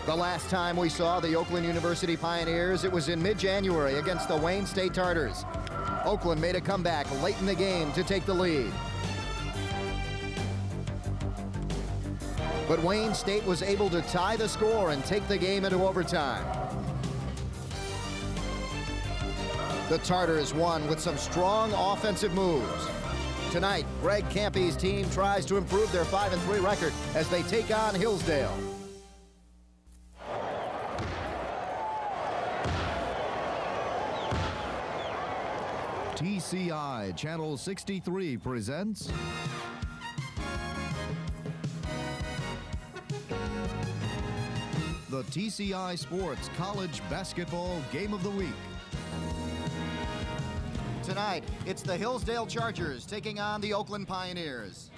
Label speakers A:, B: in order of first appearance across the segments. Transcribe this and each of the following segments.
A: The last time we saw the Oakland University Pioneers, it was in mid-January against the Wayne State Tartars. Oakland made a comeback late in the game to take the lead. But Wayne State was able to tie the score and take the game into overtime. The Tartars won with some strong offensive moves. Tonight, Greg Kampe's team tries to improve their 5-3 record as they take on Hillsdale.
B: TCI Channel 63 presents the TCI Sports College Basketball Game of the Week.
A: Tonight, it's the Hillsdale Chargers taking on the Oakland Pioneers.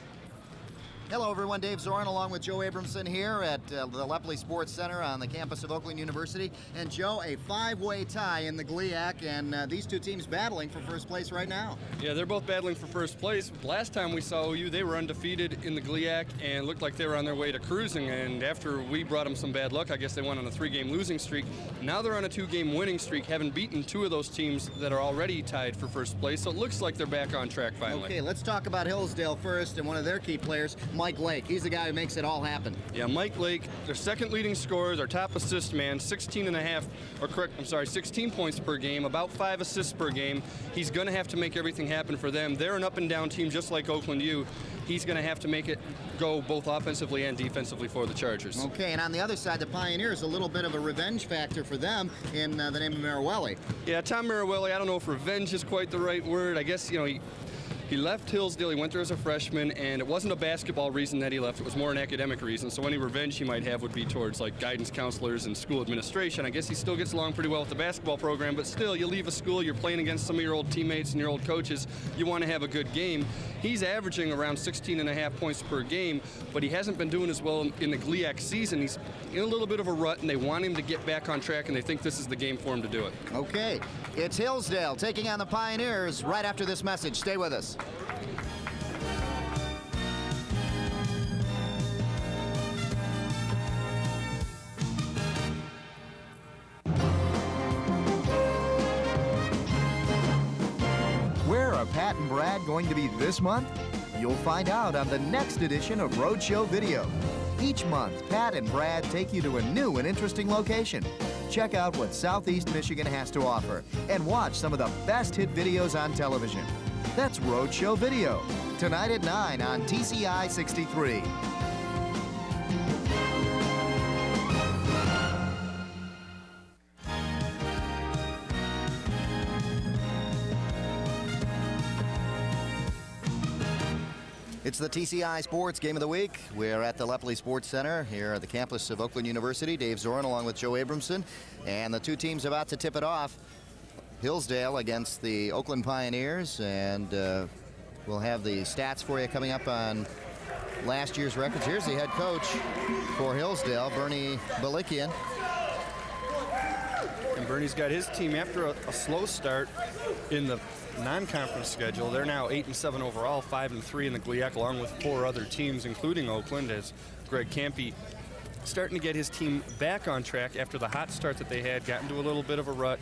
A: Hello everyone, Dave Zorin along with Joe Abramson here at the Lepley Sports Center on the campus of Oakland University. And Joe, a five-way tie in the GLIAC, and these two teams battling for first place right now.
C: Yeah, they're both battling for first place. Last time we saw OU, they were undefeated in the GLIAC and looked like they were on their way to cruising. And after we brought them some bad luck, I guess they went on a 3-game losing streak. Now they're on a 2-game winning streak, having beaten 2 of those teams that are already tied for first place. So it looks like they're back on track finally.
A: Okay, let's talk about Hillsdale first, and one of their key players, Mike Lake. He's the guy who makes it all happen.
C: Yeah, Mike Lake, their second leading scorer, their top assist man, 16 points per game, about 5 assists per game. He's going to have to make everything happen for them. They're an up-and-down team just like Oakland U. He's going to have to make it go both offensively and defensively for the Chargers.
A: Okay, and on the other side, the Pioneers, a little bit of a revenge factor for them in the name of Marawelli.
C: Yeah, Tom Marawelli, I don't know if revenge is quite the right word. I guess, you know, he left Hillsdale, he went there as a freshman, and it wasn't a basketball reason that he left, it was more an academic reason. So any revenge he might have would be towards like guidance counselors and school administration. I guess he still gets along pretty well with the basketball program, but still, you leave a school, you're playing against some of your old teammates and your old coaches, you want to have a good game. He's averaging around 16.5 points per game, but he hasn't been doing as well in the GLIAC season. He's in a little bit of a rut, and they want him to get back on track, and they think this is the game for him to do it.
A: Okay, it's Hillsdale taking on the Pioneers right after this message. Stay with us. Where are Pat and Brad going to be this month? You'll find out on the next edition of Roadshow Video. Each month, Pat and Brad take you to a new and interesting location. Check out what Southeast Michigan has to offer and watch some of the best hit videos on television. That's Roadshow Video, tonight at 9 on TCI 63. It's the TCI Sports Game of the Week. We're at the Lepley Sports Center here at the campus of Oakland University. Dave Zorin along with Joe Abramson. And the two teams about to tip it off. Hillsdale against the Oakland Pioneers. And we'll have the stats for you coming up on last year's records. Here's the head coach for Hillsdale, Bernie Balikian.
C: And Bernie's got his team after a slow start in the non-conference schedule. They're now 8-7 overall, 5-3 in the GLIAC, along with 4 other teams, including Oakland, as Greg Kampe starting to get his team back on track after the hot start that they had, got into a little bit of a rut.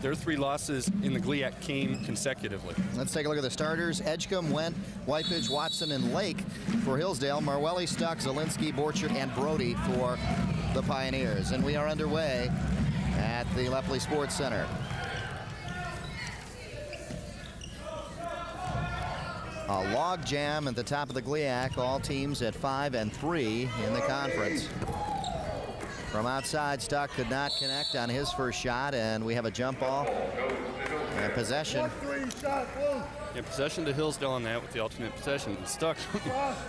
C: Their 3 losses in the GLIAC came consecutively.
A: Let's take a look at the starters. Edgecombe, Went, Whitebridge, Watson, and Lake for Hillsdale. Marwelli, Stuck, Zielinski, Borchert, and Brody for the Pioneers. And we are underway at the Lepley Sports Center. A log jam at the top of the GLIAC. All teams at 5-3 in the conference. From outside, Stuck could not connect on his first shot, and we have a jump ball and possession.
C: Yeah, possession to Hillsdale on that with the alternate possession. Stuck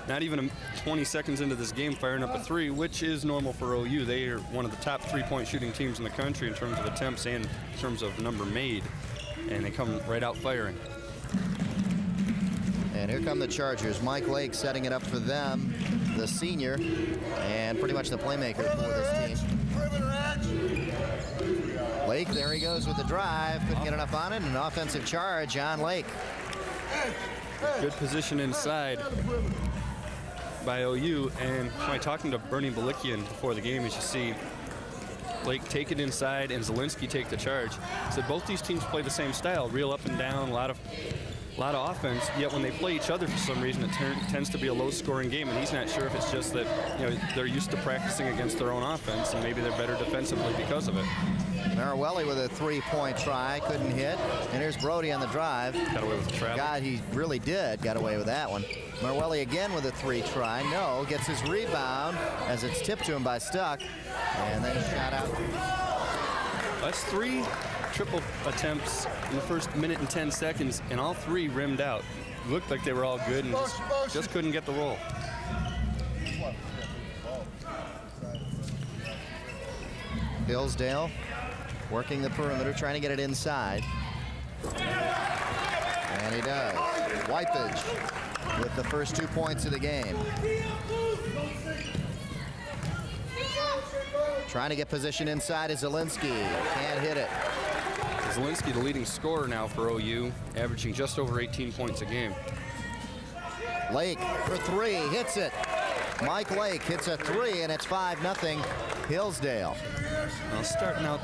C: not even 20 seconds into this game firing up a 3, which is normal for OU. They are one of the top 3-point shooting teams in the country in terms of attempts and in terms of number made, and they come right out firing.
A: And here come the Chargers. Mike Lake setting it up for them, the senior, and pretty much the playmaker for this team. Lake, there he goes with the drive. Couldn't get enough on it. An offensive charge on Lake.
C: Good position inside. by OU. And when talking to Bernie Balikian before the game, as you see Blake take it inside and Zielinski take the charge. So both these teams play the same style, real up and down, a lot of offense, yet when they play each other for some reason it tends to be a low-scoring game, and he's not sure if it's just that they're used to practicing against their own offense and maybe they're better defensively because of it.
A: Marawelli with a three-point try, couldn't hit. And here's Brody on the drive.
C: Got away with the travel.
A: God, he really did got away with that one. Marawelli again with a three try. No, gets his rebound as it's tipped to him by Stuck. And then shot out.
C: That's 3 triple attempts in the first minute and 10 seconds, and all 3 rimmed out. Looked like they were all good and just couldn't get the roll.
A: Hillsdale working the perimeter, trying to get it inside. And he does. Whitebridge with the first 2 points of the game. Trying to get position inside is Zielinski. Can't hit it.
C: Zielinski, the leading scorer now for OU, averaging just over 18 points a game.
A: Lake for 3, hits it. Mike Lake hits a 3, and it's 5-0 Hillsdale.
C: Now, starting out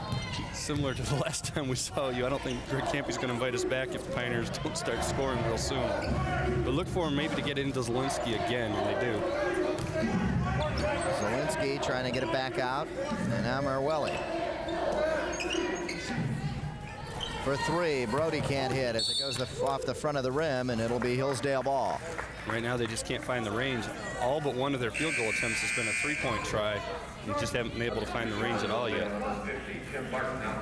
C: similar to the last time we saw you, I don't think Greg Campy's going to invite us back if the Pioneers don't start scoring real soon. But look for him maybe to get into Zielinski again when they do.
A: Zielinski trying to get it back out, and now Marawelli. For 3, Brody can't hit as it goes off the front of the rim, and it'll be Hillsdale ball.
C: Right now they just can't find the range. All but one of their field goal attempts has been a 3-point try, and just haven't been able to find the range at all yet.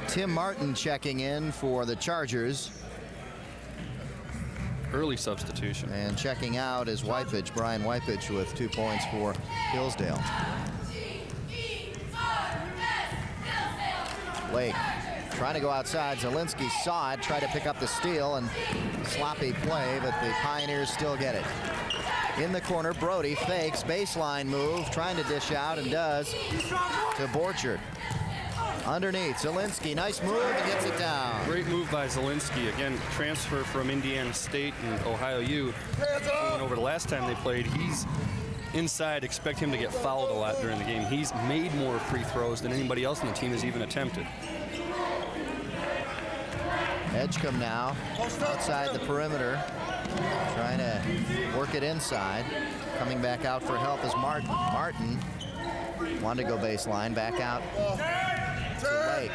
A: Tim Martin checking in for the Chargers.
C: Early substitution.
A: And checking out is Whitebridge, Brian Whitebridge with 2 points for Hillsdale. Lake trying to go outside. Zielinski saw it, tried to pick up the steal, and sloppy play, but the Pioneers still get it. In the corner, Brody fakes, baseline move, trying to dish out, and does to Borchard. Underneath, Zielinski, nice move, and gets it down.
C: Great move by Zielinski. Again, transfer from Indiana State and Ohio U. Going over the last time they played, he's inside. Expect him to get fouled a lot during the game. He's made more free throws than anybody else on the team has even attempted.
A: Edgecombe now outside the perimeter, trying to work it inside. Coming back out for help is Martin. Martin wanted to go baseline, back out to Lake.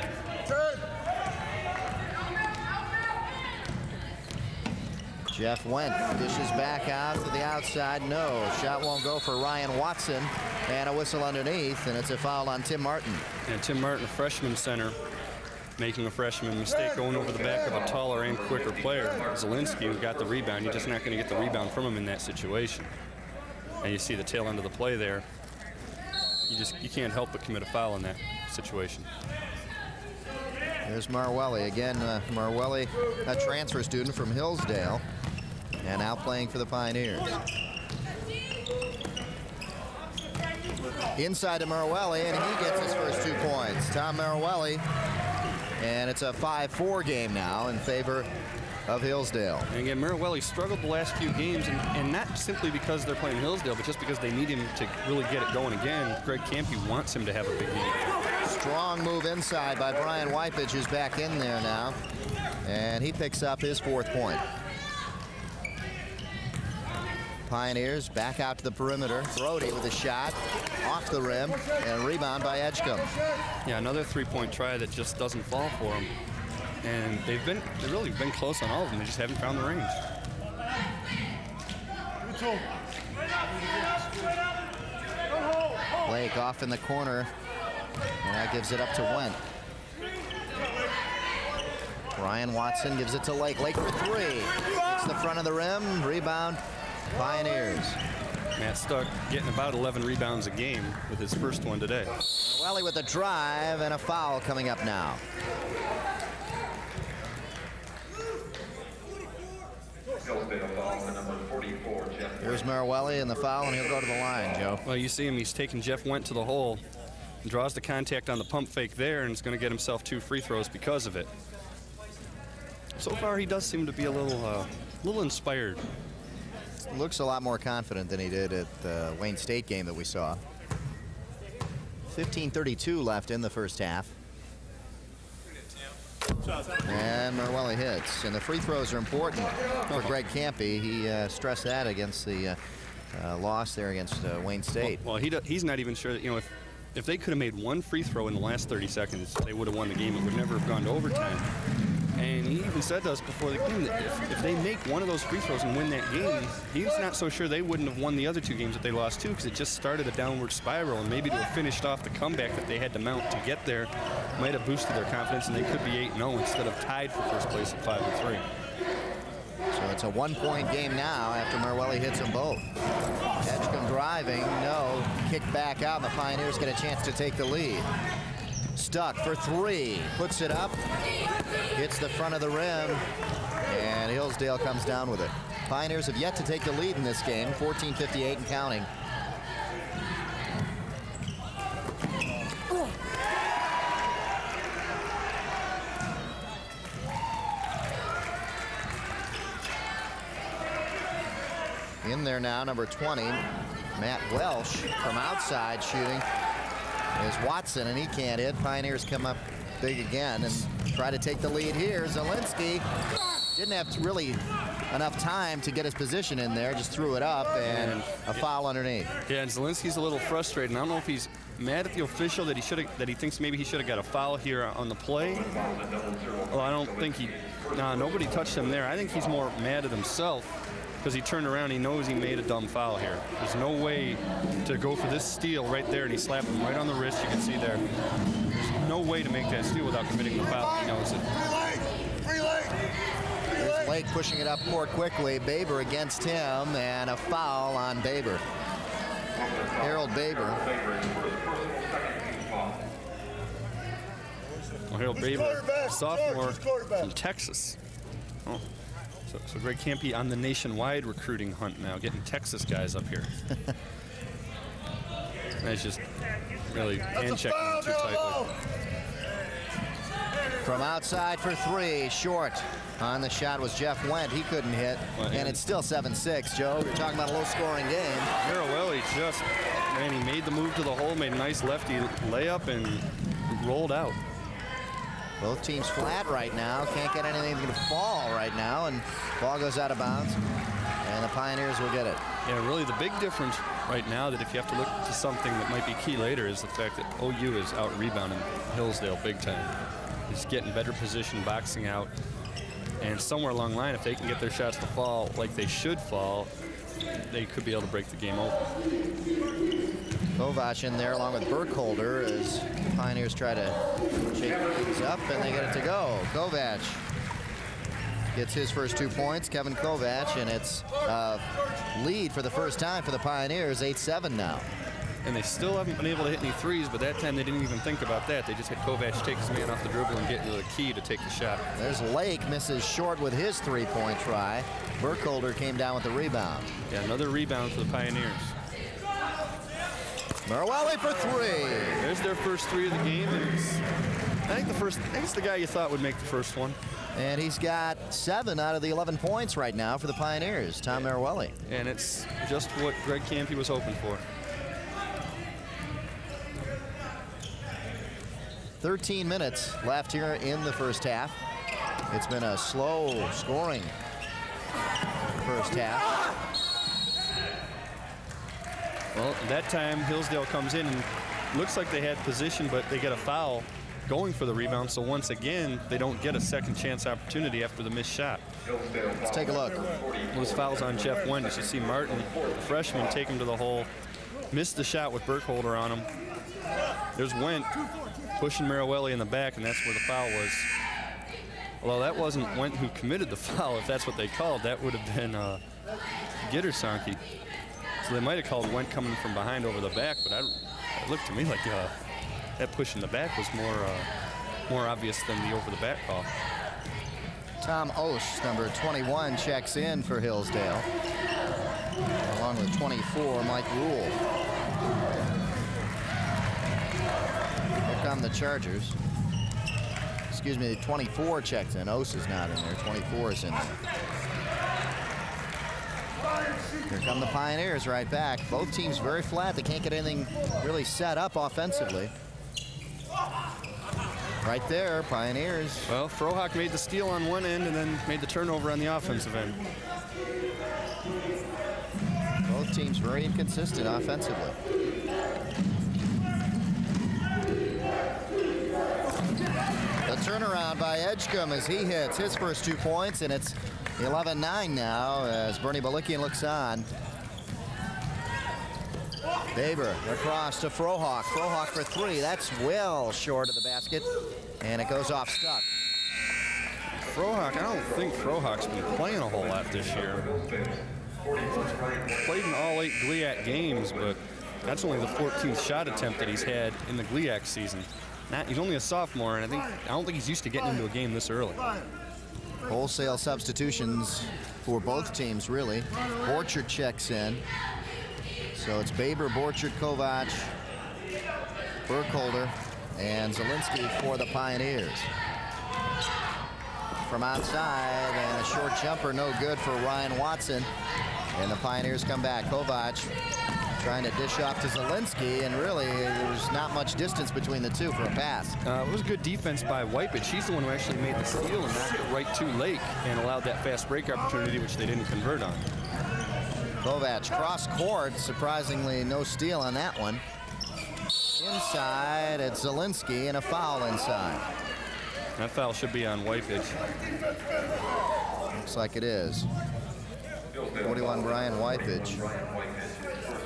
A: Jeff Went dishes back out to the outside. No, shot won't go for Ryan Watson, and a whistle underneath, and it's a foul on Tim Martin.
C: And Tim Martin, a freshman center, making a freshman mistake, going over the back of a taller and quicker player. Zielinski, who got the rebound, you're just not going to get the rebound from him in that situation. And you see the tail end of the play there. You can't help but commit a foul in that situation.
A: There's Marawelli again. Marawelli, a transfer student from Hillsdale, and now playing for the Pioneers. Inside to Marawelli, and he gets his first 2 points. Tom Marawelli, and it's a 5-4 game now in favor of Hillsdale.
C: And again, Marawelli struggled the last few games, and not simply because they're playing Hillsdale, but just because they need him to really get it going again. Greg Campy wants him to have a big game.
A: Strong move inside by Brian Whitebridge, who's back in there now, and he picks up his 4th point. Pioneers back out to the perimeter. Brody with a shot off the rim, and a rebound by Edgecombe.
C: Yeah, another 3-point try that just doesn't fall for him. And they've really been close on all of them. They just haven't found the range.
A: Blake off in the corner, and that gives it up to Went. Ryan Watson gives it to Lake. Lake for 3. It's the front of the rim. Rebound, Pioneers.
C: Matt Stuck getting about 11 rebounds a game with his first one today.
A: Welly with a drive, and a foul coming up now. Here's Marawelli in the foul, and he'll go to the line, Joe.
C: Well, you see him. He's taking Jeff Went to the hole, and draws the contact on the pump fake there, and is going to get himself 2 free throws because of it. So far, he does seem to be a little inspired.
A: looks a lot more confident than he did at the Wayne State game that we saw. 15:32 left in the first half. And Merwelli hits. And the free throws are important for Greg Kampe. He stressed that against the loss there against Wayne State.
C: Well, he's not even sure that, you know, if they could have made one free throw in the last 30 seconds, they would have won the game. It would never have gone to overtime. And he even said to us before the game that if they make one of those free throws and win that game, he's not so sure they wouldn't have won the other two games that they lost to, because it just started a downward spiral, and maybe to have finished off the comeback that they had to mount to get there might have boosted their confidence, and they could be 8-0 instead of tied for first place at 5-3.
A: So it's a one-point game now after Merwelli hits them both. Edgecombe driving, no. Kick back out, and the Pioneers get a chance to take the lead. Stuck for three, puts it up, hits the front of the rim, and Hillsdale comes down with it. Pioneers have yet to take the lead in this game, 14:58 and counting. In there now, number 20, Matt Welsh from outside shooting. Is Watson, and he can't hit. Pioneers come up big again and try to take the lead here. Zielinski didn't have really enough time to get his position in there, just threw it up, and a foul underneath.
C: Yeah, and Zielinski's a little frustrated. And I don't know if he's mad at the official that he thinks maybe he should have got a foul here on the play. Well, I don't think nobody touched him there. I think he's more mad at himself, because he turned around, he knows he made a dumb foul here. There's no way to go for this steal right there, and he slapped him right on the wrist. You can see there. There's no way to make that steal without committing the foul. He knows it.
A: Here's Lake pushing it up court quickly. Baber against him, and a foul on Baber. Harold Baber.
C: Well, Harold Baber, sophomore from Texas. Oh. So Greg Kampe on the nationwide recruiting hunt now, getting Texas guys up here. That's just really hand-checking them too tightly.
A: From outside for three, short. On the shot was Jeff Wendt. He couldn't hit, and it's still 7-6. Joe, you're talking about a low-scoring game.
C: Merwelli just, man, he made the move to the hole, made a nice lefty layup, and rolled out.
A: Both teams flat right now. Can't get anything to fall right now, and ball goes out of bounds, and the Pioneers will get it.
C: Yeah, really the big difference right now, that if you have to look to something that might be key later, is the fact that OU is out rebounding Hillsdale big time. He's getting better position, boxing out, and somewhere along the line, if they can get their shots to fall like they should fall, they could be able to break the game open.
A: Kovac in there along with Burkholder as the Pioneers try to shake things up, and they get it to go. Kovac gets his first 2 points, Kevin Kovac, and it's a lead for the first time for the Pioneers, 8-7 now.
C: And they still haven't been able to hit any threes, but that time they didn't even think about that. They just had Kovac take his man off the dribble and get to the key to take the shot.
A: There's Lake, misses short with his three-point try. Burkholder came down with the rebound.
C: Yeah, another rebound for the Pioneers.
A: Merwelli for three.
C: There's their first three of the game. And I think it's the guy you thought would make the first one.
A: And he's got 7 out of the 11 points right now for the Pioneers, Tom Merwelli.
C: And it's just what Greg Kampe was hoping for.
A: 13 minutes left here in the first half. It's been a slow scoring first half.
C: Well, that time Hillsdale comes in and looks like they had position, but they get a foul going for the rebound. So once again, they don't get a second chance opportunity after the missed shot.
A: Let's take a look.
C: Well, this foul's on Jeff Wendt. As you see Martin, the freshman, take him to the hole. Missed the shot with Burkholder on him. There's Wendt pushing Merwelli in the back, and that's where the foul was. Although that wasn't Wendt who committed the foul, if that's what they called, that would have been Gittersanki. So they might have called Wendt coming from behind over the back, but it looked to me like that push in the back was more obvious than the over the back call.
A: Tom Ost, number 21, checks in for Hillsdale, along with 24, Mike Rule. Here come the Chargers. Excuse me, 24 checks in. Ost is not in there. 24 is in there. Here come the Pioneers right back. Both teams very flat. They can't get anything really set up offensively. Right there, Pioneers.
C: Well, Frohock made the steal on one end and then made the turnover on the offensive end.
A: Both teams very inconsistent offensively. The turnaround by Edgecombe as he hits his first 2 points, and it's 11-9 now as Bernie Balikian looks on. Baber across to Frohock. Frohock for 3. That's well short of the basket, and it goes off stuck.
C: Frohock, I don't think Frohock's been playing a whole lot this year. Played in all 8 GLIAC games, but that's only the 14th shot attempt that he's had in the GLIAC season. He's only a sophomore, and I don't think he's used to getting into a game this early.
A: Wholesale substitutions for both teams, really. Borchert checks in. So it's Baber, Borchert, Kovac, Burkholder, and Zielinski for the Pioneers. From outside, and a short jumper, no good for Ryan Watson. And the Pioneers come back. Kovac trying to dish off to Zielinski, and really there's not much distance between the two for a pass.
C: It was good defense by Whitehead. She's the one who actually made the steal and knocked it right to Lake and allowed that fast break opportunity, which they didn't convert on.
A: Kovac cross court, surprisingly no steal on that one. Inside, it's Zielinski, and a foul inside.
C: That foul should be on Whitehead.
A: Looks like it is. 41, Brian Whitehead.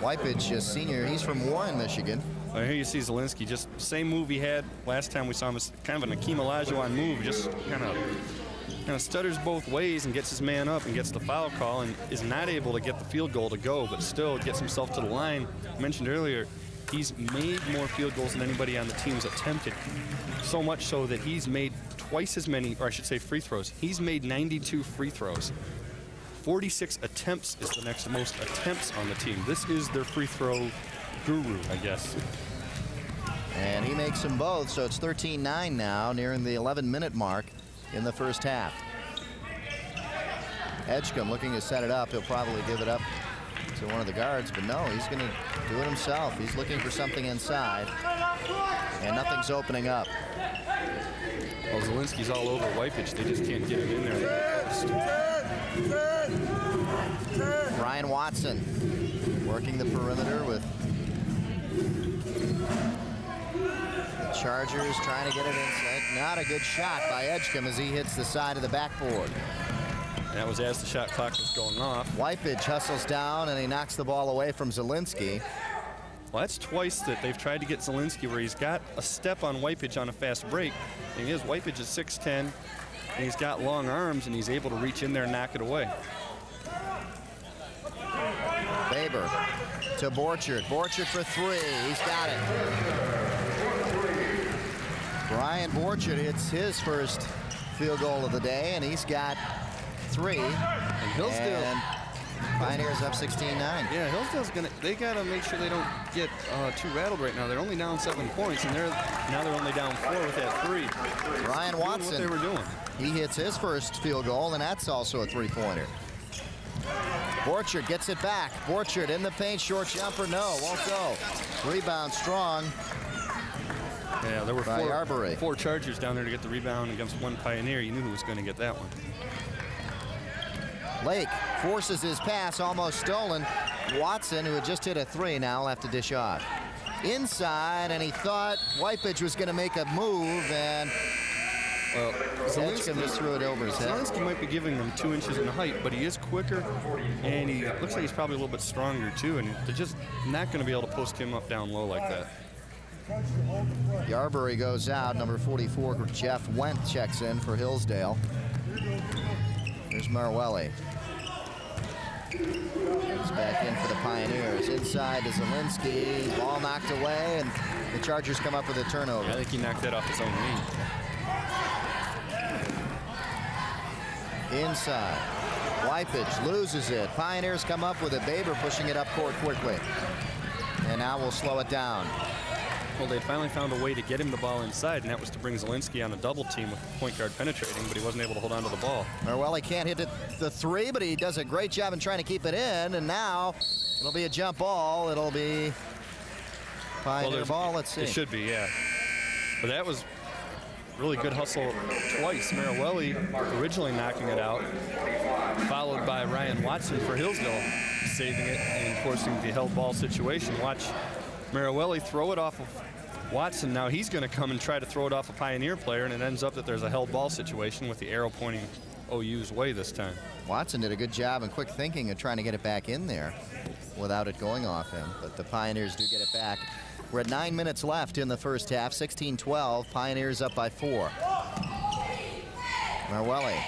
A: Whitehead, a senior, he's from Warren, Michigan.
C: Well, here you see Zielinski, just same move he had last time we saw him. It's kind of an Akeem Olajuwon move, just kind of stutters both ways and gets his man up and gets the foul call and is not able to get the field goal to go, but still gets himself to the line. I mentioned earlier, he's made more field goals than anybody on the team's attempted. So much so that he's made twice as many, or I should say free throws. He's made 92 free throws. 46 attempts is the next most attempts on the team. This is their free throw guru, I guess.
A: And he makes them both, so it's 13-9 now, nearing the 11-minute mark in the first half. Edgecombe looking to set it up. He'll probably give it up to one of the guards, but no, he's going to do it himself. He's looking for something inside, and nothing's opening up.
C: Well, Zielinski's all over Whitehead. They just can't get him in there.
A: Ryan Watson working the perimeter with the Chargers trying to get it inside. Not a good shot by Edgecombe as he hits the side of the backboard.
C: That was as the shot clock was going off.
A: Whitehead hustles down and he knocks the ball away from Zielinski.
C: Well, that's twice that they've tried to get Zielinski where he's got a step on Whitehead on a fast break. And Whitehead is 6'10", and he's got long arms, and he's able to reach in there and knock it away.
A: Baber to Borchert. Borchert for 3. He's got it. Brian Borchert hits his first field goal of the day, and he's got 3.
C: And Hillsdale.
A: Pioneers up 16-9.
C: Yeah, Hillsdale's they gotta make sure they don't get too rattled right now. They're only down 7 points, and now they're only down 4 with that 3.
A: Ryan Watson,
C: what they were doing.
A: He hits his first field goal, and that's also a 3-pointer. Borchert gets it back. Borchert in the paint, short jumper, no, won't go. Rebound strong.
C: Yeah, there were
A: by
C: 4 Chargers down there to get the rebound against 1 Pioneer. You knew who was going to get that one.
A: Lake forces his pass, almost stolen. Watson, who had just hit a 3, now will have to dish off. Inside, and he thought Whitehead was going to make a move, and Edgecombe just threw it over his head.
C: Zielinski might be giving him 2 inches in height, but he is quicker, and he looks like he's probably a little bit stronger too, and they're just not going to be able to post him up down low like that.
A: Yarbury goes out. Number 44, Jeff Wendt checks in for Hillsdale. Here's Marwelli. He's back in for the Pioneers. Inside to Zielinski. Ball knocked away, and the Chargers come up with a turnover.
C: I think he knocked that off his own knee.
A: Inside. Whitehead loses it. Pioneers come up with it. Baber pushing it up court quickly. And now we'll slow it down.
C: Well, they finally found a way to get him the ball inside, and that was to bring Zielinski on a double team with the point guard penetrating, but he wasn't able to hold on to the ball.
A: Well, he can't hit the three, but he does a great job in trying to keep it in, and now it'll be a jump ball. It'll be Pioneer ball. Let's see.
C: It should be, yeah. But that was really good hustle twice. Marawelli originally knocking it out, followed by Ryan Watson for Hillsdale, saving it and forcing the held ball situation. Watch Marawelli throw it off of Watson. Now he's going to come and try to throw it off a Pioneer player, and it ends up that there's a held ball situation with the arrow pointing OU's way this time.
A: Watson did a good job and quick thinking of trying to get it back in there without it going off him, but the Pioneers do get it back. We're at 9 minutes left in the first half, 16-12. Pioneers up by 4. Marawelli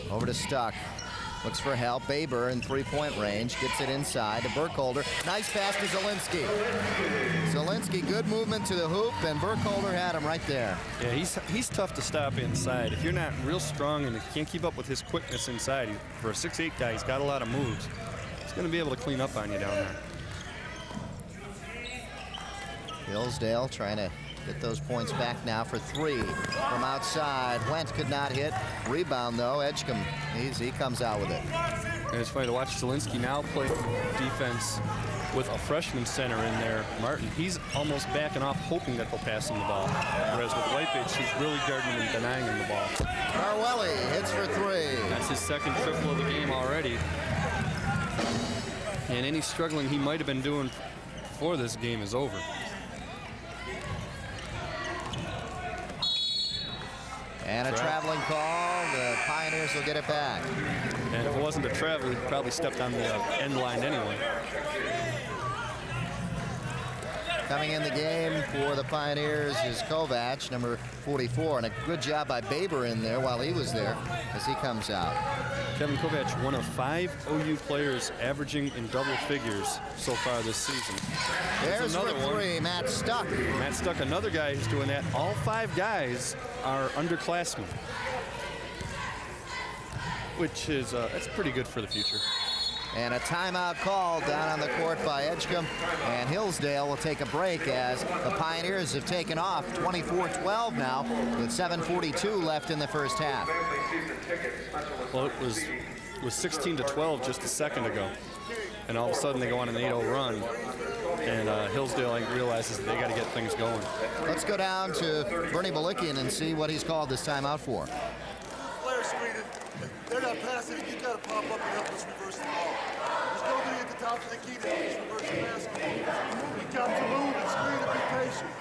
A: over to Stuck. Looks for help. Baber in three-point range. Gets it inside to Burkholder. Nice pass to Zielinski. Zielinski, good movement to the hoop, and Burkholder had him right there.
C: Yeah, he's tough to stop inside. If you're not real strong and you can't keep up with his quickness inside, for a 6'8" guy, he's got a lot of moves. He's going to be able to clean up on you down there.
A: Hillsdale trying to get those points back now for 3 from outside. Wentz could not hit. Rebound, though. Edgecombe, he comes out with it.
C: And it's funny to watch Zielinski now play defense with a freshman center in there, Martin. He's almost backing off, hoping that they'll pass him the ball. Whereas with Whitebridge, he's really guarding and denying him the ball.
A: Marawelli hits for 3.
C: That's his second triple of the game already. And any struggling he might have been doing before this game is over.
A: And a traveling call. The Pioneers will get it back.
C: And if it wasn't a travel, he probably stepped on the end line anyway.
A: Coming in the game for the Pioneers is Kovac, number 44, and a good job by Baber in there while he was there as he comes out.
C: Kevin Kovac, one of 5 OU players averaging in double figures so far this season.
A: There's another for 3, Matt Stuck.
C: Matt Stuck, another guy who's doing that. All 5 guys are underclassmen, which is that's pretty good for the future.
A: And a timeout called down on the court by Edgecombe, and Hillsdale will take a break as the Pioneers have taken off 24-12 now with 7:42 left in the first half.
C: Well, it was 16-12 just a second ago, and all of a sudden they go on an 8-0 run, and Hillsdale realizes that they got to get things going.
A: Let's go down to Bernie Balikian and see what he's called this timeout for.
D: Players screened. They're not passing it. You got to pop up and help us reverse the ball. There's nobody at the top of the key to help us reverse the basketball. You got to move and screen and be patient.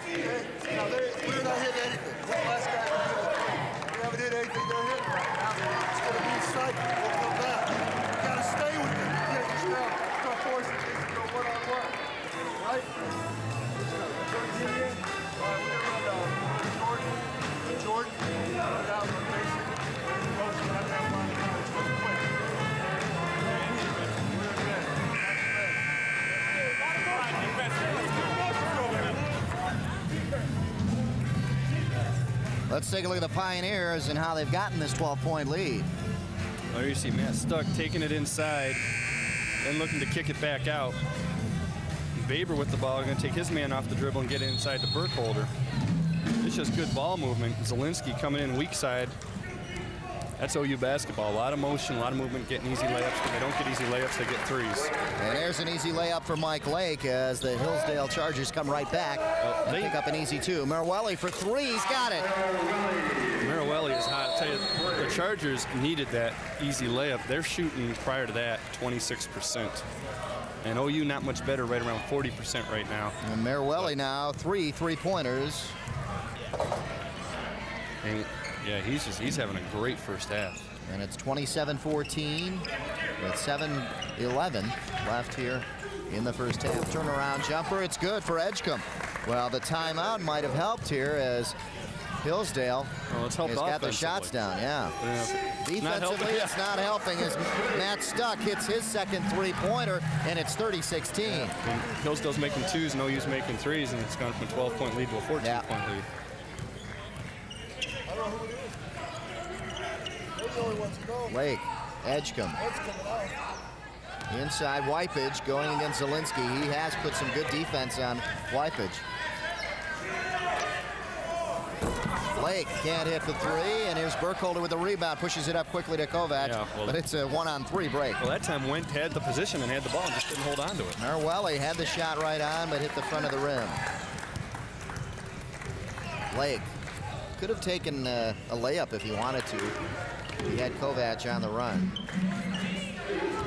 D: Okay? Now, we're not hitting anything. This last guy was good. We haven't hit anything they're hitting right now. It's going to be a cycle. We'll come back. You got to stay with it. You can't just start forcing things to go one-on-one. Right? All right, we're going to run Jordan. Run out rotation.
A: Let's take a look at the Pioneers and how they've gotten this 12-point lead.
C: There you see Matt Stuck taking it inside and looking to kick it back out. Baber with the ball, going to take his man off the dribble and get it inside to Burkholder. It's just good ball movement. Zielinski coming in weak side. That's OU basketball. A lot of motion, a lot of movement, getting easy layups. When they don't get easy layups, they get threes.
A: And there's an easy layup for Mike Lake as the Hillsdale Chargers come right back and pick up an easy 2. Marawelli for 3. He's got it.
C: Marawelli is hot. I'll tell you, the Chargers needed that easy layup. They're shooting prior to that 26%. And OU not much better, right around 40% right now.
A: And Marawelli now 3 three-pointers.
C: And yeah, he's having a great first half.
A: And it's 27-14 with 7:11 left here in the first half. Turnaround jumper, it's good for Edgecombe. Well, the timeout might have helped here as Hillsdale
C: has
A: got the shots down. Yeah. Defensively, it's not helping as Matt Stuck hits his second three-pointer, and it's 30-16.
C: And Hillsdale's making 2s, and OU's making 3s, and it's gone from a 12-point lead to a 14-point lead.
A: Lake, Edgecombe. Inside, Whitebridge going against Zielinski. He has put some good defense on Whitebridge. Lake can't hit for three, and here's Burkholder with the rebound, pushes it up quickly to Kovac,
C: Yeah, well,
A: but it's a 1-on-3 break.
C: Well, that time Wendt had the position and had the ball and just didn't hold on to it.
A: Narwelli had the shot right on, but hit the front of the rim. Lake could have taken a layup if he wanted to. He had Kovac on the run.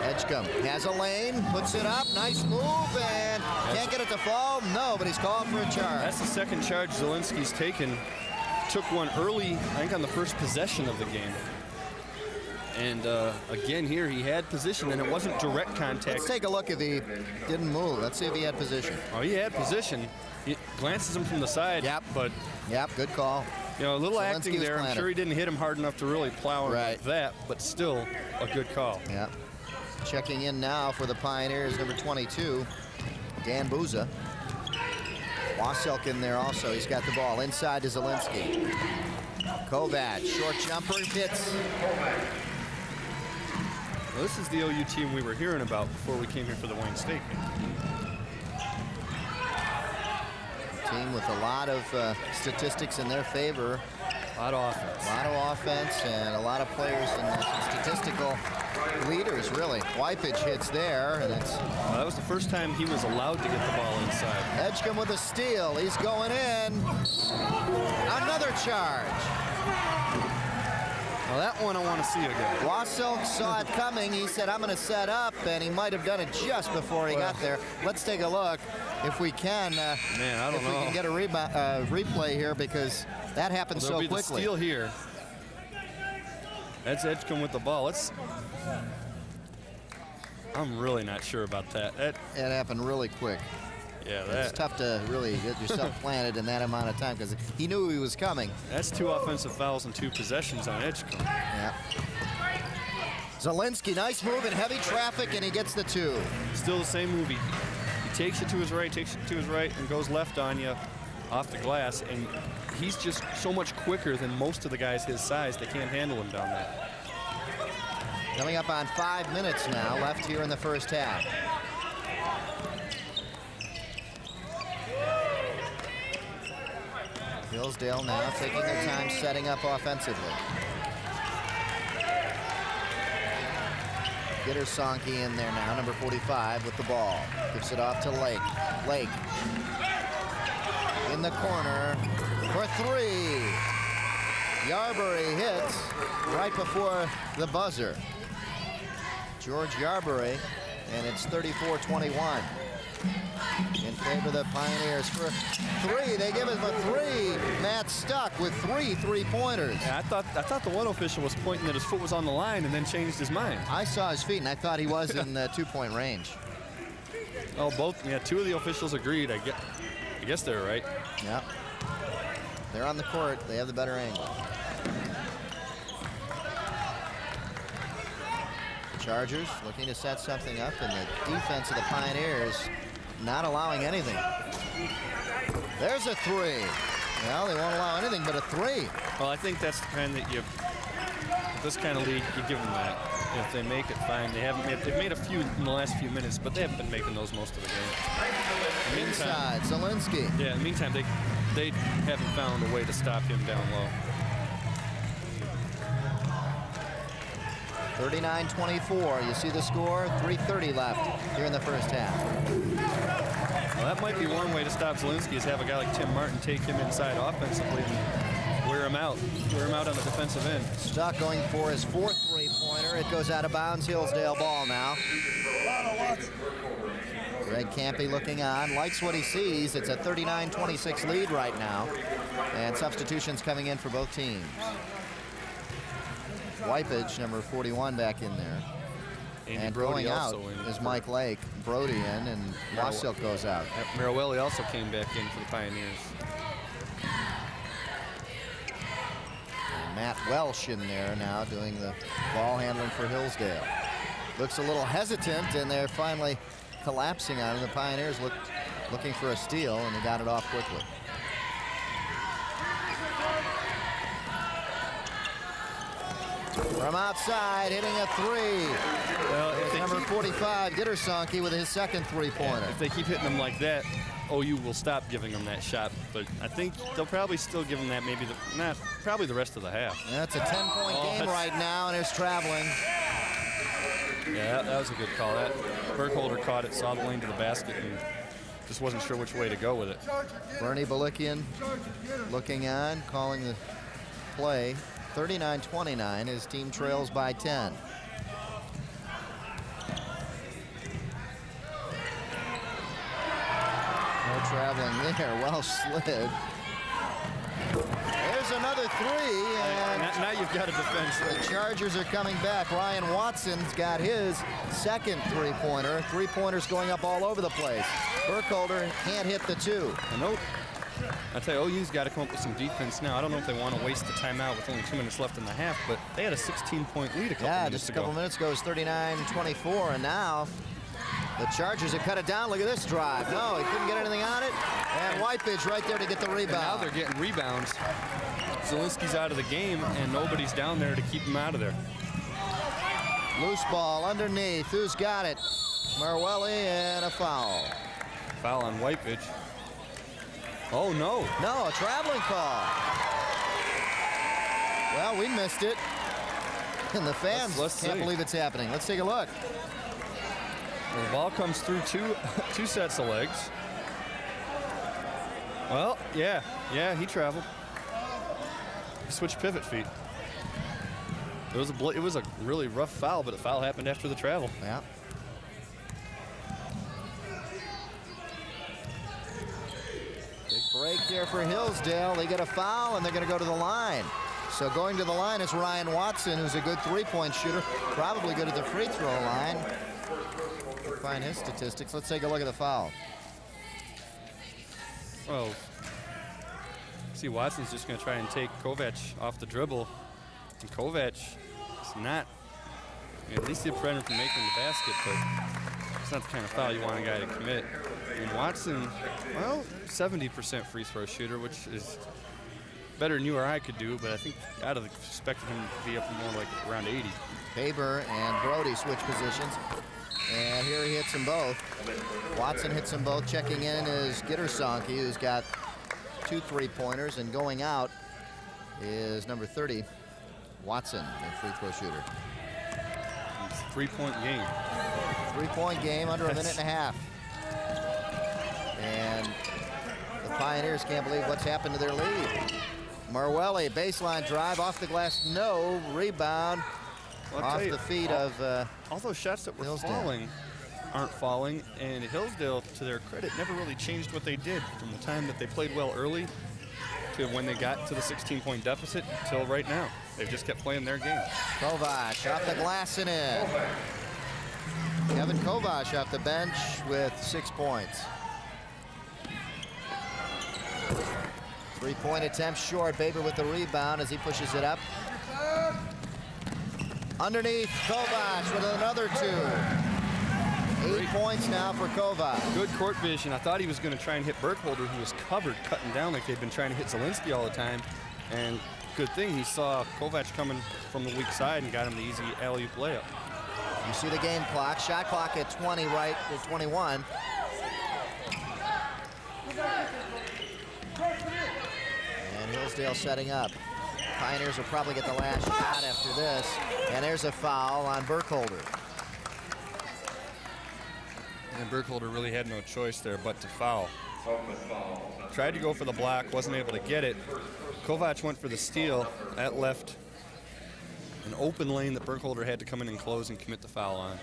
A: Edgecombe has a lane, puts it up, nice move, and can't get it to fall. No, but he's called for a charge.
C: That's the second charge Zielinski's taken. Took one early, I think on the first possession of the game. And again here, he had position, and it wasn't direct contact.
A: Let's take a look if he didn't move. Let's see if he had position.
C: Oh, he had position. He glances him from the side.
A: Yep.
C: But,
A: Yep, good call.
C: you know, a little
A: Zielinski
C: acting
A: was
C: there. I'm
A: planted.
C: sure he didn't hit him hard enough to really plow him
A: Right.
C: like that, but still a good call.
A: Yep. Checking in now for the Pioneers, number 22, Dan Buza. Wasilk in there also. He's got the ball inside to Zielinski. Kovac, short jumper, hits.
C: Well, this is the OU team we were hearing about before we came here for the Wayne State game.
A: Team with a lot of statistics in their favor.
C: A lot of offense.
A: A lot of offense and a lot of players and some statistical leaders, really. Wypage hits there, and it's
C: That was the first time he was allowed to get the ball inside.
A: Edgecombe with a steal. He's going in. Another charge.
C: Well, that one I want to see again.
A: Wasilk saw it coming. He said, I'm going to set up, and he might have done it just before he got there. Let's take a look if we can.
C: Man, I don't know.
A: If we can get a replay here, because that happened so
C: There'll be
A: quickly.
C: the steal here. That's Edgecombe with the ball. I'm really not sure about that.
A: It happened really quick.
C: Yeah,
A: It's tough to really get yourself planted in that amount of time, because he knew he was coming.
C: that's 2 offensive fouls and 2 possessions on Edgecombe.
A: Yeah. Zielinski, nice move in heavy traffic, and he gets the 2.
C: Still the same move. He takes it to his right, and goes left on you off the glass, and he's just so much quicker than most of the guys his size. They can't handle him down there.
A: Coming up on 5 minutes now, left here in the first half. Hillsdale now taking their time setting up offensively. Gittersonki in there now, number 45 with the ball. Gives it off to Lake. Lake in the corner for 3. Yarbury hits right before the buzzer. George Yarbury, and it's 34-21 in favor of the Pioneers for 3. They give him a 3. Matt Stuck with 3 3-pointers.
C: Yeah, I thought the one official was pointing that his foot was on the line and then changed his mind.
A: I saw his feet, and I thought he was in the 2-point range.
C: Oh, both. Yeah, 2 of the officials agreed. I guess they're right.
A: Yep. They're on the court. They have the better angle. Chargers looking to set something up, and the defense of the Pioneers not allowing anything. There's a 3. Well, they won't allow anything but a 3.
C: Well, I think that's the kind that this kind of league, you give them that. If they make it, fine. They've made a few in the last few minutes, but they haven't been making those most of the game.
A: Inside, Zielinski.
C: Yeah, in the meantime, they haven't found a way to stop him down low.
A: 39-24. You see the score? 3:30 left here in the first half.
C: Well, that might be one way to stop Zielinski, is have a guy like Tim Martin take him inside offensively and wear him out on the defensive end.
A: Stuck going for his 4th 3-pointer. It goes out of bounds. Hillsdale ball now. Greg Campy looking on, likes what he sees. It's a 39-26 lead right now, and substitutions coming in for both teams. Wypage, number 41, back in there. And
C: Brody
A: going out
C: also in.
A: is Mike Lake. Brody in, and Wasilk goes out.
C: Marawelli also came back in for the Pioneers.
A: And Matt Welsh in there now doing the ball handling for Hillsdale. Looks a little hesitant, and they're finally collapsing on him. The Pioneers looking for a steal, and they got it off quickly. From outside, hitting a 3.
C: Well, if they
A: Number 45, Gittersonki with his second 3-pointer.
C: if they keep hitting them like that, OU will stop giving them that shot, but I think they'll probably still give them that probably the rest of the half.
A: That's a 10-point game right now, and it's traveling.
C: Yeah, that was a good call. That Burkholder caught it, saw the lane to the basket, and just wasn't sure which way to go with it.
A: Bernie Balikian looking on, calling the play. 39-29, his team trails by 10. No traveling there, well slid. There's another three, and
C: now you've got a defense.
A: the Chargers are coming back. Ryan Watson's got his second three-pointer. Three-pointers going up all over the place. Burkholder can't hit the two.
C: Nope. I tell you, OU's got to come up with some defense now. I don't know if they want to waste the timeout with only 2 minutes left in the half, but they had a 16-point lead a couple minutes ago.
A: Yeah, just a couple minutes ago, it was 39-24, and now the Chargers have cut it down. Look at this drive. No, he couldn't get anything on it. And Whitebridge right there to get the rebound.
C: And now they're getting rebounds. Zielinski's out of the game, and nobody's down there to keep him out of there.
A: Loose ball underneath. Who's got it? Marwelli, and a foul.
C: Foul on Whitebridge. Oh, no.
A: No, a traveling call. Well, we missed it. And the fans
C: let's
A: can't
C: see.
A: believe it's happening. Let's take a look.
C: Well, the ball comes through two sets of legs. Well, yeah, he traveled. He switched pivot feet. It was a really rough foul, but the foul happened after the travel.
A: Yeah. Big break there for Hillsdale. They get a foul, and they're going to go to the line. So going to the line is Ryan Watson, who's a good three-point shooter, probably good at the free throw line. We'll find his statistics. Let's take a look at the foul.
C: Oh, see, Watson's just going to try and take Kovac off the dribble. And Kovac is not, at least he prevented him from making the basket, but it's not the kind of foul you want a guy to commit. And Watson, well, 70% free throw shooter, which is better than you or I could do, but I think I'd have expected him to be up more like around 80.
A: Faber and Brody switch positions. And here he hits them both. Watson hits them both. Checking in is Gittersonke, who's got 2 3-pointers, and going out is number 30, Watson, the free throw shooter.
C: It's a 3-point game.
A: 3-point game, under a minute and a half. And the Pioneers can't believe what's happened to their lead. Marwelli, baseline drive, off the glass, no. Rebound off the feet of
C: all those shots that were
A: Hillsdale.
C: falling aren't falling, and Hillsdale, to their credit, never really changed what they did from the time that they played well early to when they got to the 16-point deficit till right now. They've just kept playing their game.
A: Kovac off the glass and in. Kevin Kovac off the bench with 6 points. 3-point attempt short. Baber with the rebound as he pushes it up. Underneath, Kovac with another 2. 8 points now for Kovac.
C: Good court vision. I thought he was going to try and hit Burkholder, who was covered, cutting down like they've been trying to hit Zielinski all the time. And good thing he saw Kovac coming from the weak side and got him the easy alley-oop layup.
A: You see the game clock. Shot clock at 20 right at 21. And Hillsdale setting up. Pioneers will probably get the last shot after this. And there's a foul on Burkholder.
C: And Burkholder really had no choice there but to foul. Tried to go for the block, wasn't able to get it. Kovac went for the steal. That left an open lane that Burkholder had to come in and close and commit the foul on.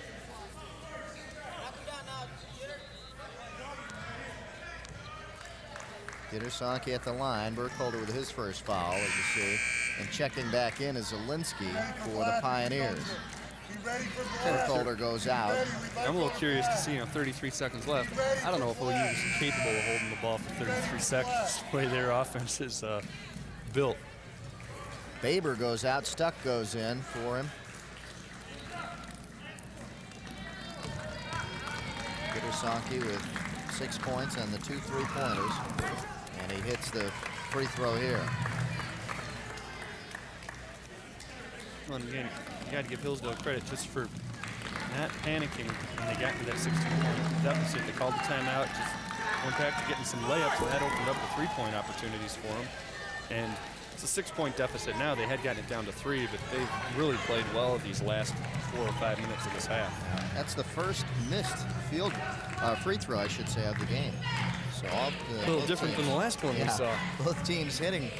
A: Gittersonke at the line. Burkholder with his first foul, as you see. And checking back in is Zielinski for the Pioneers. Burkholder goes out.
C: I'm a little curious to see, 33 seconds left. I don't know if OU is capable of holding the ball for 33 seconds, the way their offense is built.
A: Baber goes out. Stuck goes in for him. Gittersonke with 6 points and the 2 3-pointers. And he hits the free throw here.
C: Well, again, you got to give Hillsdale credit just for not panicking when they got to that 16-point deficit. They called the timeout, just went back to getting some layups, and that opened up the three-point opportunities for them. And it's a 6-point deficit now. They had gotten it down to 3, but they've really played well these last 4 or 5 minutes of this half.
A: That's the first missed free throw, I should say, of the game. So
C: a little different than the last one we saw.
A: Both teams hitting.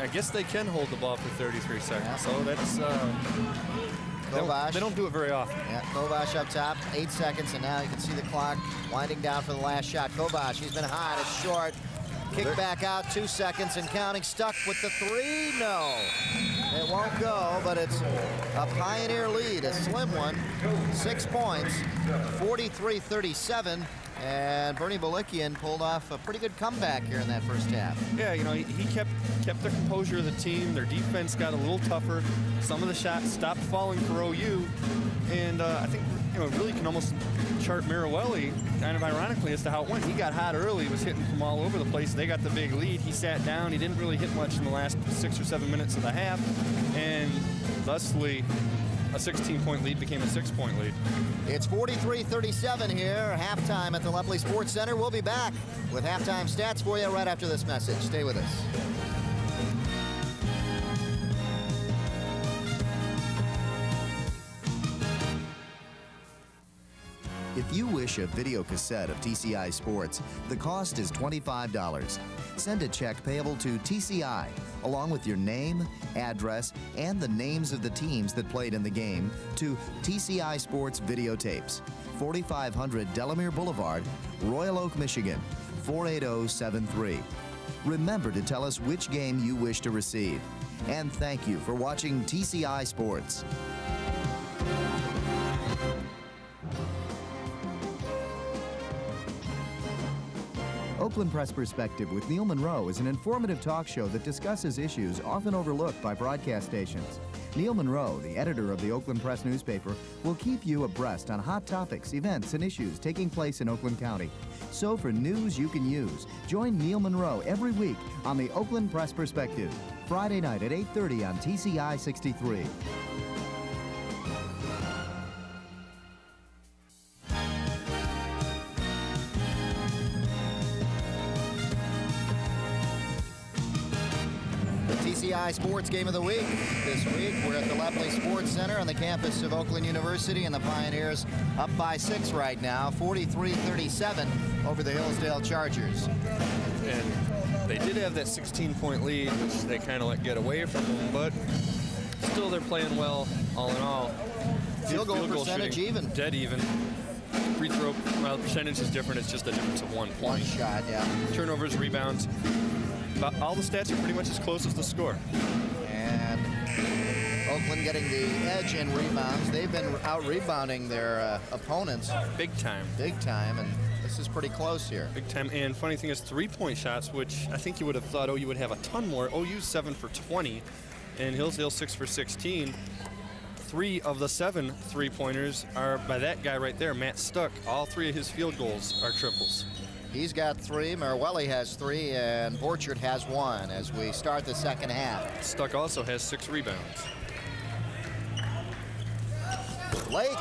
C: I guess they can hold the ball for 33 seconds. Yeah. So that's
A: Kovash.
C: They don't do it very often.
A: Yeah, Kovash up top, 8 seconds, and now you can see the clock winding down for the last shot. Kovash, he's been hot, it's short. Kick back out, 2 seconds and counting. Stuck with the 3, no. It won't go, but it's a Pioneer lead, a slim one. 6 points, 43-37. And Bernie Balikian pulled off a pretty good comeback here in that first half.
C: Yeah, you know, he kept the composure of the team. Their defense got a little tougher. Some of the shots stopped falling for OU. And I think, you know, really can almost chart Marawelli kind of ironically as to how it went. He got hot early, was hitting from all over the place. They got the big lead. He sat down. He didn't really hit much in the last 6 or 7 minutes of the half. And thusly, a 16-point lead became a 6-point lead.
A: It's 43-37 here, halftime at the Lepley Sports Center. We'll be back with halftime stats for you right after this message. Stay with us.
B: If you wish a video cassette of TCI Sports, the cost is $25. Send a check payable to TCI, along with your name, address, and the names of the teams that played in the game, to TCI Sports Videotapes, 4500 Delamere Boulevard, Royal Oak, Michigan, 48073. Remember to tell us which game you wish to receive. And thank you for watching TCI Sports. Oakland Press Perspective with Neil Monroe is an informative talk show that discusses issues often overlooked by broadcast stations. Neil Monroe, the editor of the Oakland Press newspaper, will keep you abreast on hot topics, events, and issues taking place in Oakland County. So for news you can use, join Neil Monroe every week on the Oakland Press Perspective, Friday night at 8:30 on TCI 63.
A: TCI Sports Game of the Week. This week, we're at the Lepley Sports Center on the campus of Oakland University, and the Pioneers up by 6 right now, 43-37 over the Hillsdale Chargers.
C: And they did have that 16-point lead, which they kind of let get away from them, but still they're playing well, all in all.
A: Field goal percentage
C: shooting,
A: even.
C: Dead even. Free throw, well, the percentage is different. It's just a difference of 1 point.
A: One shot, yeah.
C: Turnovers, rebounds. But all the stats are pretty much as close as the score.
A: And Oakland getting the edge in rebounds. They've been out-rebounding their opponents.
C: Big time.
A: Big time, and this is pretty close here.
C: Big time, and funny thing is 3-point shots, which I think you would have thought OU would have a ton more. OU 7 for 20, and Hillsdale 6 for 16. 3 of the 7 3-pointers are by that guy right there, Matt Stuck. All 3 of his field goals are triples.
A: He's got 3, Marawelli has 3, and Borchert has 1 as we start the second half.
C: Stuck also has 6 rebounds.
A: Lake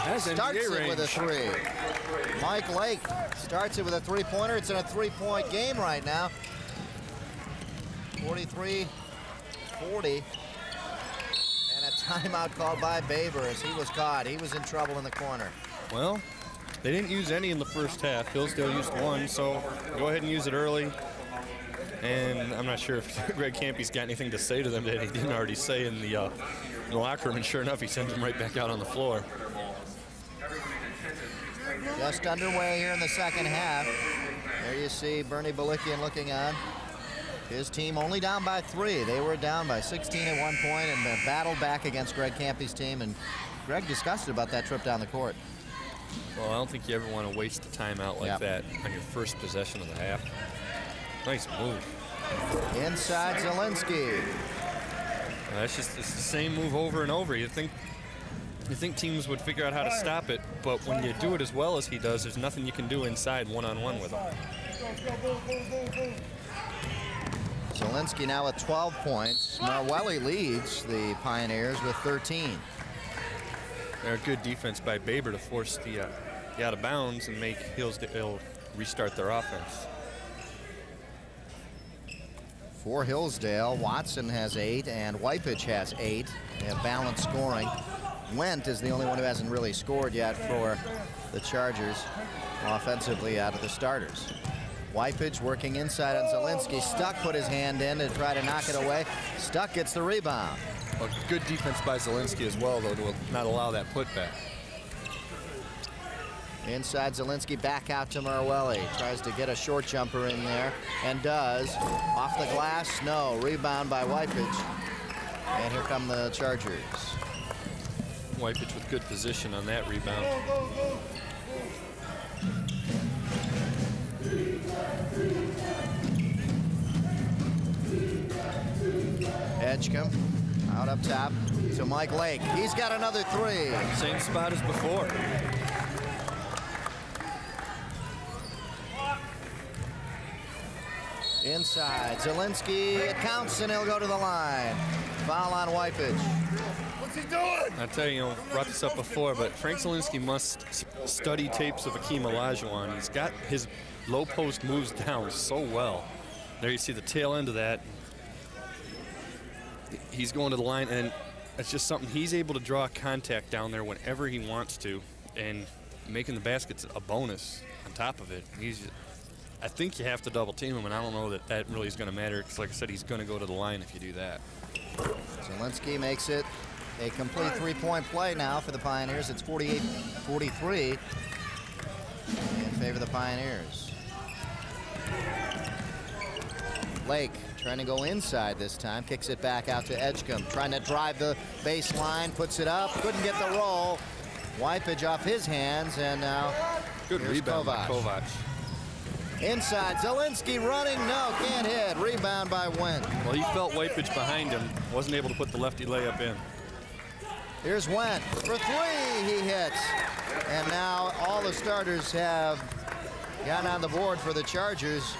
C: That's
A: starts
C: NBA
A: it
C: range.
A: with a 3. Mike Lake starts it with a 3-pointer. It's in a 3-point game right now. 43-40. And a timeout called by Baber as he was caught. He was in trouble in the corner.
C: Well, they didn't use any in the first half. Hillsdale used 1, so go ahead and use it early. And I'm not sure if Greg Campy's got anything to say to them that he didn't already say in the locker room, and sure enough, he sends them right back out on the floor.
A: Just underway here in the second half. There you see Bernie Balikian looking on. His team only down by 3. They were down by 16 at one point and battled back against Greg Campy's team. And Greg discussed about that trip down the court.
C: Well, I don't think you ever want to waste a timeout like that on your first possession of the half. Nice move.
A: Inside Zielinski.
C: It's the same move over and over. You think teams would figure out how to stop it, but when you do it as well as he does, there's nothing you can do inside one-on-one with him.
A: Zielinski now with 12 points. Marawelli leads the Pioneers with 13.
C: They're a good defense by Baber to force the out of bounds and make Hillsdale
E: restart their offense.
A: For Hillsdale, Watson has 8 and Whitepitch has 8. They have balanced scoring. Wendt is the only one who hasn't really scored yet for the Chargers offensively out of the starters. Whitepitch working inside on Zielinski. Stuck put his hand in to try to knock it away. Stuck gets the rebound.
E: A good defense by Zielinski as well, though, to not allow that putback.
A: Inside Zielinski, back out to Merwelli. Tries to get a short jumper in there and does. Off the glass, no. Rebound by Whitepitch. And here come the Chargers.
E: Whitepitch with good position on that rebound.
A: Edgecombe out up top to Mike Lake. He's got another 3.
E: Same spot as before.
A: Inside, Zielinski, it counts and he'll go to the line. Foul on Whitepitch.
D: What's he doing?
E: I tell you, brought this up before, but Frank Zielinski must study tapes of Akeem Olajuwon. He's got his low post moves down so well. There you see the tail end of that. He's going to the line, and it's just something he's able to draw contact down there whenever he wants to, and making the baskets a bonus on top of it. I think you have to double team him, and I don't know that that really is going to matter, because like I said, he's going to go to the line if you do that.
A: Zielinski makes it a complete 3-point play now for the Pioneers. It's 48-43 in favor of the Pioneers. Lake trying to go inside this time, kicks it back out to Edgecombe, trying to drive the baseline, puts it up, couldn't get the roll. Whitepitch off his hands, and now
E: Good rebound by Kovac.
A: Inside, Zielinski running, no, can't hit. Rebound by Wendt.
E: Well, he felt Whitepitch behind him, wasn't able to put the lefty layup in.
A: Here's Wendt for 3, he hits. And now all the starters have gotten on the board for the Chargers,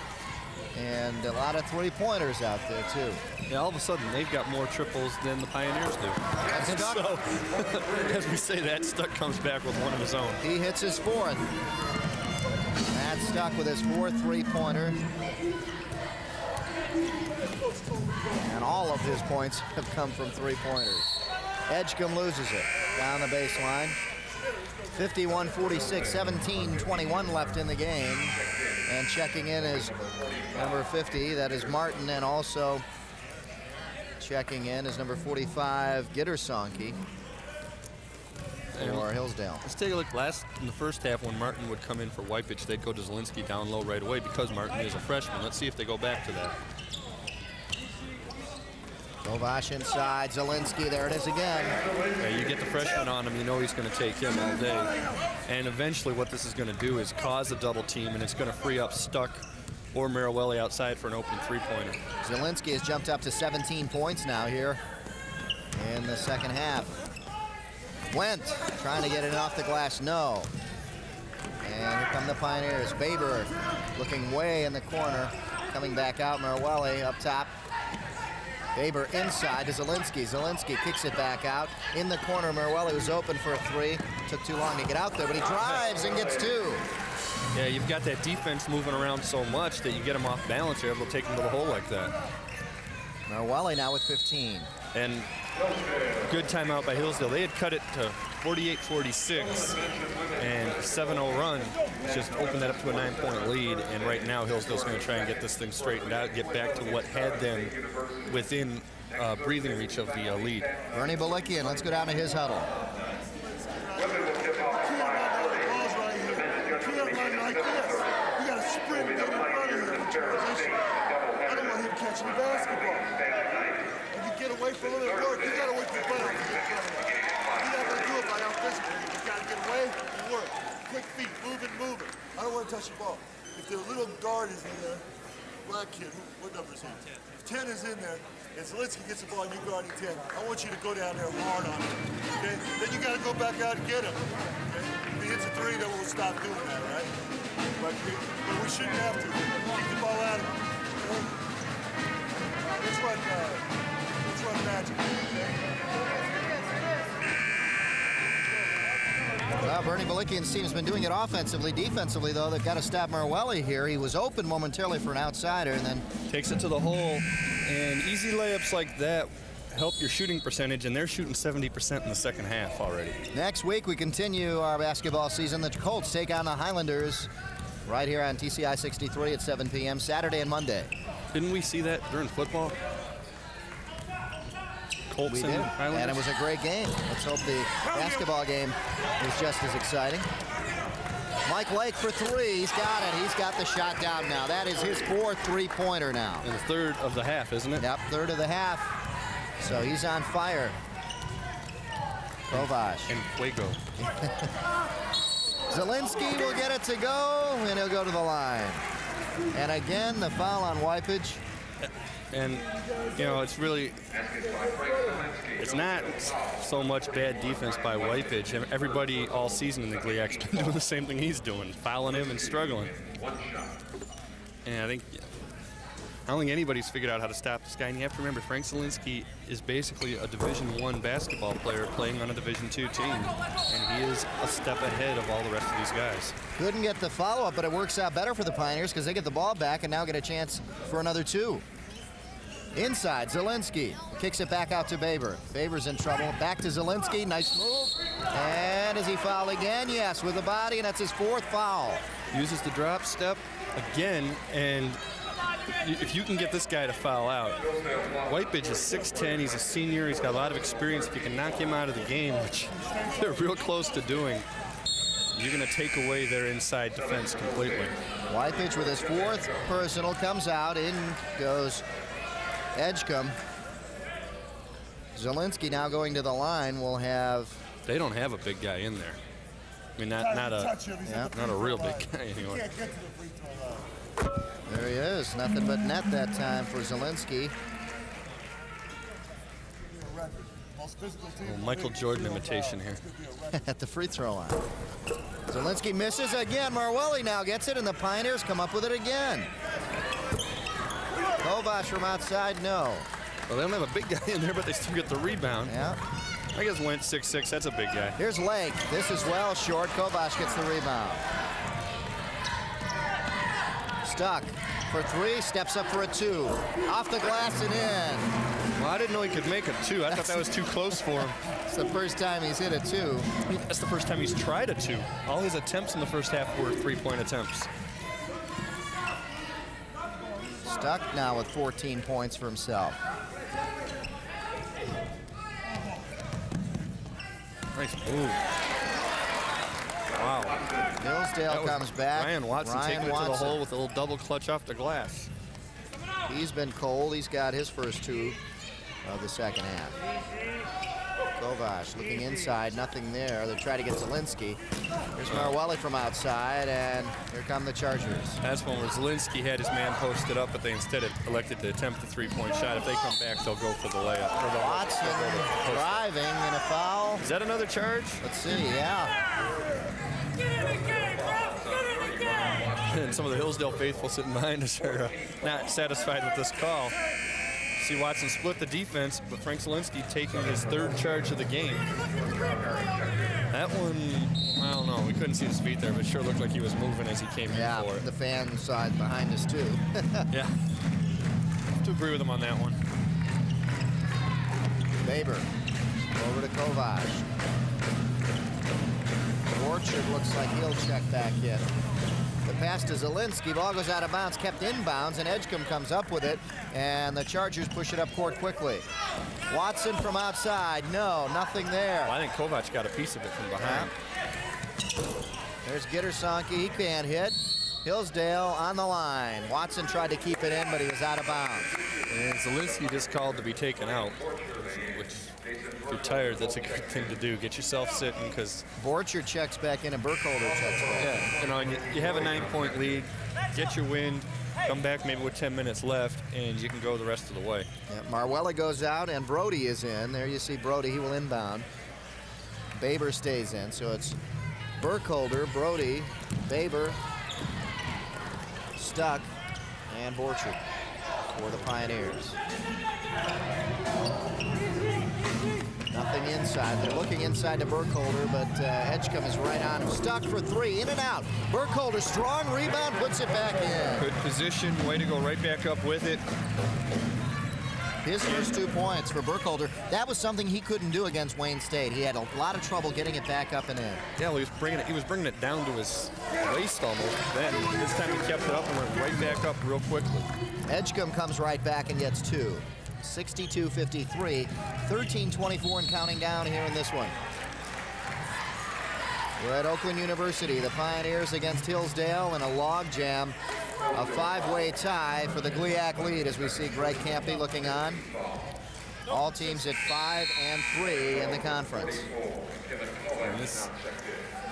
A: and a lot of 3-pointers out there too.
E: Yeah, all of a sudden they've got more triples than the Pioneers do.
A: And Stuck,
E: So, as we say that, Stuck comes back with one of his own.
A: he hits his 4th. Matt Stuck with his 4th 3-pointer. And all of his points have come from 3-pointers. Edgecombe loses it down the baseline. 51-46, 17-21 left in the game. And checking in is number 50, that is Martin, and also checking in is number 45, Gittersonke for Hillsdale.
E: Let's take a look. In the first half, when Martin would come in for Whitepitch, they'd go to Zielinski down low right away because Martin is a freshman. Let's see if they go back to that.
A: Kovac inside, Zielinski, there it is again.
E: Yeah, you get the freshman on him, you know he's going to take him all day. And eventually what this is going to do is cause a double team, and it's going to free up Stuck or Merwelli outside for an open 3-pointer.
A: Zielinski has jumped up to 17 points now here in the second half. Wendt trying to get it off the glass, no. And here come the Pioneers. Baber looking way in the corner, coming back out, Merwelli up top. Baber inside to Zielinski. Zielinski kicks it back out. In the corner, Merwelli was open for a 3. Took too long to get out there, but he drives and gets 2.
E: Yeah, you've got that defense moving around so much that you get them off balance, you're able to take them to the hole like that.
A: Merwelli now with 15.
E: And good timeout by Hillsdale. They had cut it to 48-46, and a 7-0 run just opened that up to a 9-point lead. And right now, Hillsdale's going to try and get this thing straightened out, get back to what had them within breathing reach of the lead.
A: Bernie Balikian, let's go down to his huddle.
D: You got to sprint and get in front of him in transition. I don't want him catching the basketball. When you get away from him at work, you got to wait for the ball to get in front of him. You're not going to do it by out physically. You got to get away and work. Quick feet, moving. I don't want to touch the ball. If the little guard is in there, black kid, what number is he? If 10 is in there, and Zielinski gets the ball and you guarding 10, I want you to go down there hard on him. Okay? Then you got to go back out and get him. Okay? If he hits a 3, then we'll stop doing that, right? But we shouldn't have to. Keep the ball out of him. Okay? Let's run magic. Okay?
A: Well, Well, Bernie Balikian's team has been doing it offensively. Defensively, though, they've got to stop Marwelli here. He was open momentarily for an outsider and then
E: takes it to the hole. And easy layups like that help your shooting percentage, and they're shooting 70% in the second half already.
A: Next week, we continue our basketball season. The Colts take on the Highlanders right here on TCI 63 at 7 p.m. Saturday and Monday.
E: Didn't we see that during football? Colts
A: We
E: and
A: did,
E: Highlanders?
A: and it was a great game. Let's hope the basketball game is just as exciting. Mike Lake for three. He's got it. He's got the shot down now. That is his fourth three-pointer now.
E: In the third of the half, isn't it?
A: Yep, third of the half. So he's on fire. Kovac.
E: And Fuego.
A: Zielinski will get it to go, and he'll go to the line. And again, the foul on Wypage.
E: And, you know, it's not so much bad defense by Wypage. Everybody all season in the GLIAC's been doing the same thing he's doing, fouling him and struggling. And I don't think anybody's figured out how to stop this guy. And you have to remember, Frank Zielinski is basically a Division I basketball player playing on a Division II team. And he is a step ahead of all the rest of these guys.
A: Couldn't get the follow-up, but it works out better for the Pioneers because they get the ball back and now get a chance for another two. Inside, Zielinski kicks it back out to Baber. Baber's in trouble. Back to Zielinski. Nice move. And does he foul again? Yes, with the body, and that's his fourth foul.
E: Uses the drop step again, and if you can get this guy to foul out. Wypage is 6'10", he's a senior, he's got a lot of experience. If you can knock him out of the game, which they're real close to doing, you're going to take away their inside defense completely.
A: Wypage with his fourth personal comes out. In goes Edgecombe. Zielinski now going to the line will have...
E: They don't have a big guy in there. I mean, not a real big guy anyway.
A: There he is. Nothing but net that time for Zielinski.
E: Michael Jordan imitation here.
A: At the free throw line. Zielinski misses again. Marwelli now gets it, and the Pioneers come up with it again. Kovac from outside, no.
E: Well, they don't have a big guy in there, but they still get the rebound.
A: Yeah.
E: I guess Wentz 6'6", that's a big guy.
A: Here's Lake. This is well short. Kovac gets the rebound. Stuck for three, steps up for a two. Off the glass and in.
E: Well, I didn't know he could make a two. I thought that was too close for him.
A: It's the first time he's hit a two.
E: That's the first time he's tried a two. All his attempts in the first half were three-point attempts.
A: Stuck now with 14 points for himself.
E: Nice move. Wow.
A: Hillsdale comes back.
E: Ryan Watson taking it to the hole with a little double clutch off the glass.
A: He's been cold. He's got his first two of the second half. Kovac looking inside, nothing there. They try to get Zielinski. Here's Marwelli from outside, and here come the Chargers.
E: That's one where Zielinski had his man posted up, but they instead elected to attempt the three-point shot. If they come back, they'll go for the layup.
A: Watson driving and a foul.
E: Is that another charge?
A: Let's see, yeah.
E: And some of the Hillsdale faithful sitting behind us are not satisfied with this call. See Watson split the defense, but Frank Zielinski taking his third charge of the game. That one, I don't know. We couldn't see his feet there, but it sure looked like he was moving as he came in for it.
A: The fan side behind us, too.
E: Yeah. I have to agree with him on that one.
A: Baber over to Kovac. Orchard looks like he'll check back in. The pass to Zielinski, ball goes out of bounds, kept in bounds, and Edgecombe comes up with it, and the Chargers push it up court quickly. Watson from outside, no, nothing there.
E: Well, I think Kovac got a piece of it from behind.
A: There's Gittersonki, he can't hit. Hillsdale on the line. Watson tried to keep it in, but he was out of bounds.
E: And Zielinski just called to be taken out, which if you're tired, that's a good thing to do. Get yourself sitting, because
A: Borchard checks back in and Burkholder checks back.
E: Yeah, you know, and you have a 9-point lead, get your wind, come back maybe with 10 minutes left, and you can go the rest of the way.
A: Yeah, Marwelli goes out, and Brody is in. There you see Brody, he will inbound. Baber stays in, so it's Burkholder, Brody, Baber, Stuck, and Borchard for the Pioneers. Nothing inside. They're looking inside to Burkholder, but Edgecombe is right on him. Stuck for three, in and out. Burkholder, strong rebound, puts it back in.
E: Good position, way to go right back up with it.
A: His first 2 points for Burkholder. That was something he couldn't do against Wayne State. He had a lot of trouble getting it back up and in.
E: Yeah, well, he was bringing it down to his waist almost. Then this time he kept it up and went right back up real quickly.
A: Edgecombe comes right back and gets two. 62-53, 13-24 and counting down here in this one. We're at Oakland University. The Pioneers against Hillsdale in a log jam. A five-way tie for the GLIAC lead as we see Greg Campy looking on. All teams at 5 and 3 in the conference.
E: And this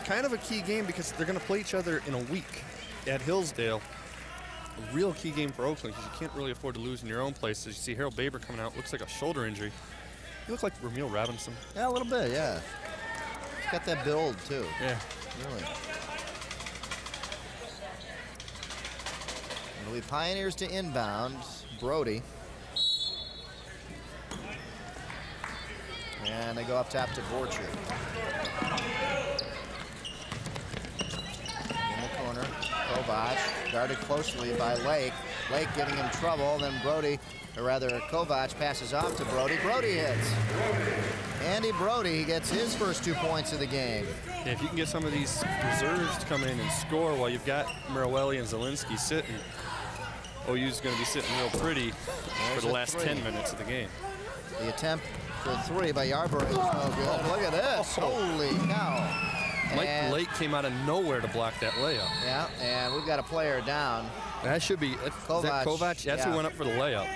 E: kind of a key game because they're going to play each other in a week at Hillsdale. A real key game for Oakland because you can't really afford to lose in your own place. As you see Harold Baber coming out, looks like a shoulder injury. He looked like Ramil Robinson.
A: Yeah, a little bit, yeah. He's got that build, too.
E: Yeah.
A: Really. It'll be Pioneers to inbound. Brody. And they go up top to Borchard. In the corner, Kovac, guarded closely by Lake. Lake giving him trouble, then Brody, or rather Kovac passes off to Brody. Brody hits. Andy Brody gets his first 2 points of the game.
E: Yeah, if you can get some of these reserves to come in and score while you've got Mirowelli and Zielinski sitting, OU's going to be sitting real pretty for the last 10 minutes of the game.
A: The attempt for three by Yarborough is no good. Look at this. Holy cow.
E: Mike Lake came out of nowhere to block that layup.
A: Yeah, and we've got a player down.
E: That should be
A: Kovac.
E: Kovac. That's who went up for the layup.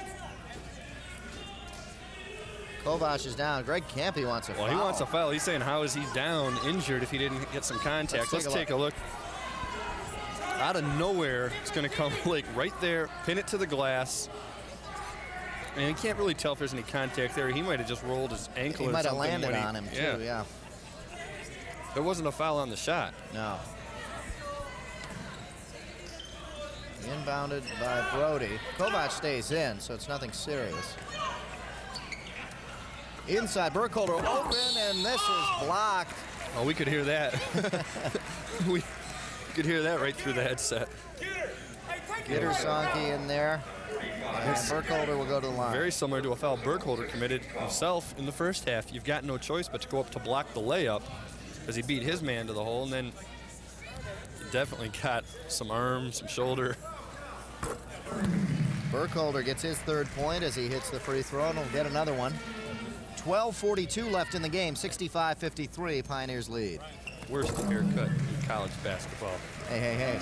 A: Kovac is down. Greg Campy wants a foul.
E: Well, he wants a foul. He's saying, how is he down, injured, if he didn't get some contact? Let's take a look. Out of nowhere, it's going to come Lake right there, pin it to the glass. And you can't really tell if there's any contact there. He might have just rolled his ankle or something.
A: He might have landed on him, too, yeah.
E: There wasn't a foul on the shot.
A: No. Inbounded by Brody. Kovac stays in, so it's nothing serious. Inside, Burkholder open, and this is blocked.
E: Oh, we could hear that. We could hear that right through the headset.
A: Gitter Sonke in there. And Burkholder will go to the line.
E: Very similar to a foul Burkholder committed himself in the first half. You've got no choice but to go up to block the layup because he beat his man to the hole, and then he definitely got some arm, some shoulder.
A: Burkholder gets his third point as he hits the free throw, and he'll get another one. 12:42 left in the game, 65-53, Pioneers lead.
E: Worst haircut in college basketball.
A: Hey.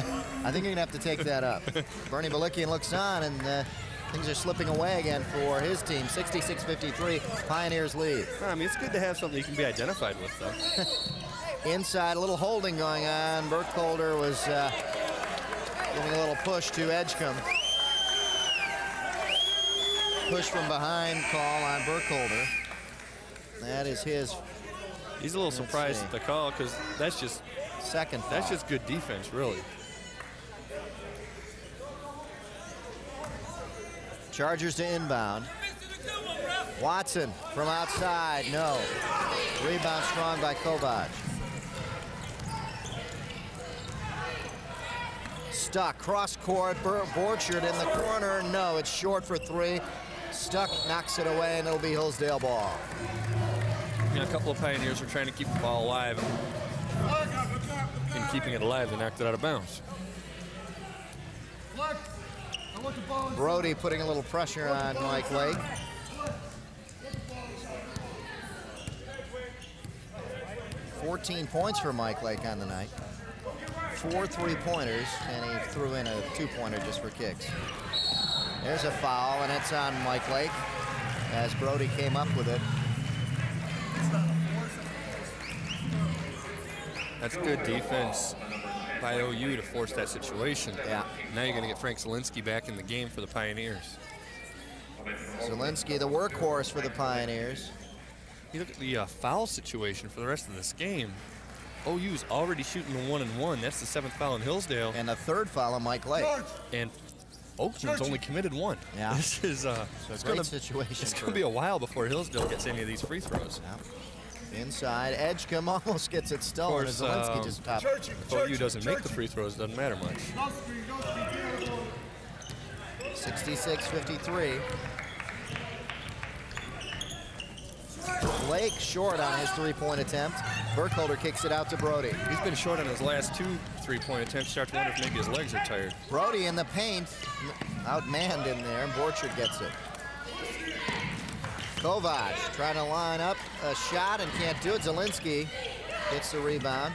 A: I think you're going to have to take that up. Bernie Balikian looks on, and things are slipping away again for his team. 66-53, Pioneers lead.
E: I mean, it's good to have something you can be identified with, though.
A: Inside, a little holding going on. Burkholder was giving a little push to Edgecombe. Push from behind call on Burkholder. That is his.
E: He's a little surprised at the call because that's just
A: second foul.
E: That's just good defense, really.
A: Chargers to inbound. Watson from outside, no. Rebound strong by Kovac. Stuck, cross court, Borchard in the corner, no, it's short for three. Stuck knocks it away, and it'll be Hillsdale ball.
E: You know, a couple of Pioneers were trying to keep the ball alive. And keeping it alive, they knocked it out of bounds.
A: Brody putting a little pressure on Mike Lake. $14 points for Mike Lake on the night. 4 3-pointers, and he threw in a 2-pointer just for kicks. There's a foul, and it's on Mike Lake as Brody came up with it.
E: That's good defense by OU to force that situation.
A: Yeah.
E: Now you're going to get Frank Zielinski back in the game for the Pioneers.
A: Zielinski, the workhorse for the Pioneers.
E: You look at the foul situation for the rest of this game. OU's already shooting a 1-and-1. That's the 7th foul in Hillsdale.
A: And a third foul on Mike Lake.
E: And Oakland's only committed 1.
A: Yeah.
E: This is
A: It's a great situation.
E: It's going to be a while before Hillsdale gets any of these free throws.
A: Yeah. Inside, Edgecombe almost gets it stolen.
E: Of course,
A: Zelensky just topped.
E: If OU doesn't make the free throws, doesn't matter much.
A: 66-53. Blake short on his three-point attempt. Burkholder kicks it out to Brody.
E: He's been short on his last 2 three-point attempts. Start to wonder if maybe his legs are tired.
A: Brody in the paint, outmanned in there, and Borchard gets it. Kovac trying to line up a shot and can't do it. Zelensky gets the rebound.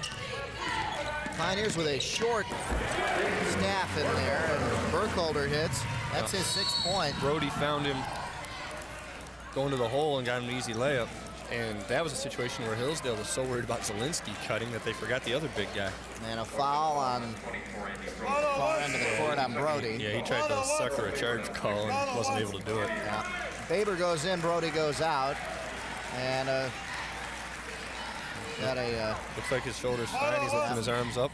A: Pioneers with a short staff in there, and Burkholder hits. That's his 6th point.
E: Brody found him going to the hole and got him an easy layup. And that was a situation where Hillsdale was so worried about Zelensky cutting that they forgot the other big guy.
A: And a foul on far end of the court on Brody.
E: Yeah, he tried to sucker a charge call and wasn't able to do it.
A: Yeah. Faber goes in, Brody goes out. And got a...
E: looks like his shoulder's fine. He's lifting his arms up.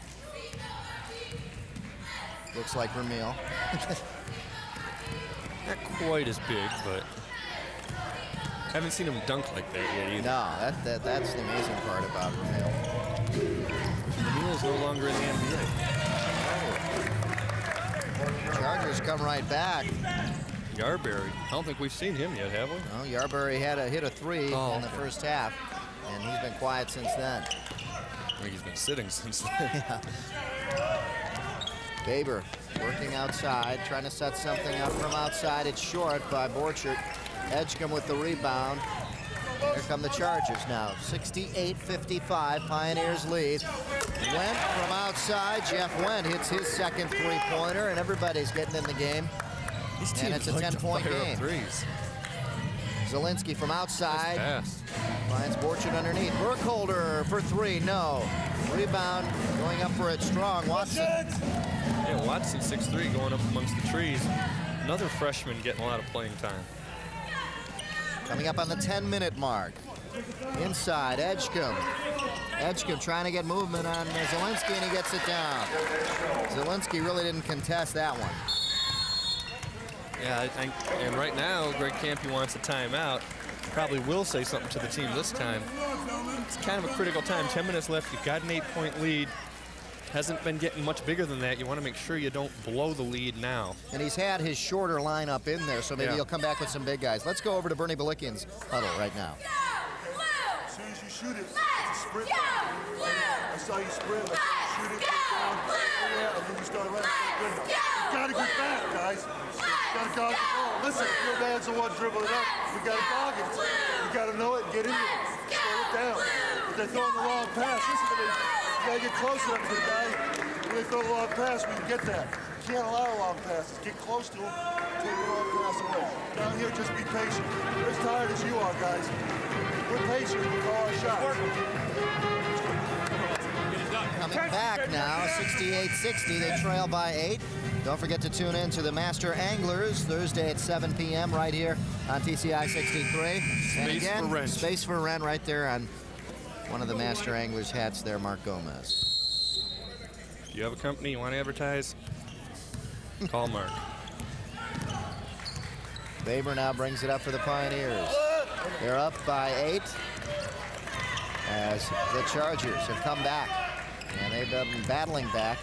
A: Looks like Vermeil.
E: Not quite as big, but haven't seen him dunk like that yet either.
A: No, that's the amazing part about Vermeil.
E: Vermeil's no longer in the NBA.
A: Chargers come right back.
E: Yarberry, I don't think we've seen him yet, have we?
A: No, Yarberry hit a 3 in the first half, and he's been quiet since then.
E: I think he's been sitting since then.
A: Faber working outside, trying to set something up from outside. It's short by Borchert. Edgecombe with the rebound. Here come the Chargers now. 68-55, Pioneers lead. Wendt from outside. Jeff Wendt hits his second three-pointer, and everybody's getting in the game. And it's a 10-point game. Zelensky from outside. Finds Borchert underneath. Burkholder for 3, no. Rebound going up for it strong. Watson.
E: Yeah, Watson, 6'3", going up amongst the trees. Another freshman getting a lot of playing time.
A: Coming up on the 10-minute mark. Inside, Edgecombe. Edgecombe trying to get movement on Zelensky, and he gets it down. Zelensky really didn't contest that one.
E: Yeah, and right now, Greg Kampe wants a timeout. Probably will say something to the team this time. It's kind of a critical time. 10 minutes left. You've got an 8-point lead. Hasn't been getting much bigger than that. You want to make sure you don't blow the lead now.
A: And he's had his shorter lineup in there, so maybe he'll come back with some big guys. Let's go over to Bernie Belikian's huddle right now.
D: As soon as you shoot it, it's a sprint. I saw you sprint, I saw you shoot it, down, and then you start running. You gotta get back, guys. You gotta dodge the ball. Listen, if your man's the one dribbling it up, we gotta dog it. You gotta know it and get into it. Slow it down. If they're throwing the wrong pass, listen to me. You gotta get close enough to the guy. When they throw the long pass, we can get that. You can't allow long passes. Get close to him, take the long pass away. Down here, just be patient. We're as tired as you are, guys. We're patient. We call our shot.
A: Coming back now, 68-60. They trail by 8. Don't forget to tune in to the Master Anglers Thursday at 7 p.m. right here on TCI 63. And again,
E: for rent.
A: Space for rent right there on one of the Master Anglers hats there, Mark Gomez.
E: If you have a company you want to advertise, call Mark.
A: Faber now brings it up for the Pioneers. They're up by 8 as the Chargers have come back. And they've been battling back.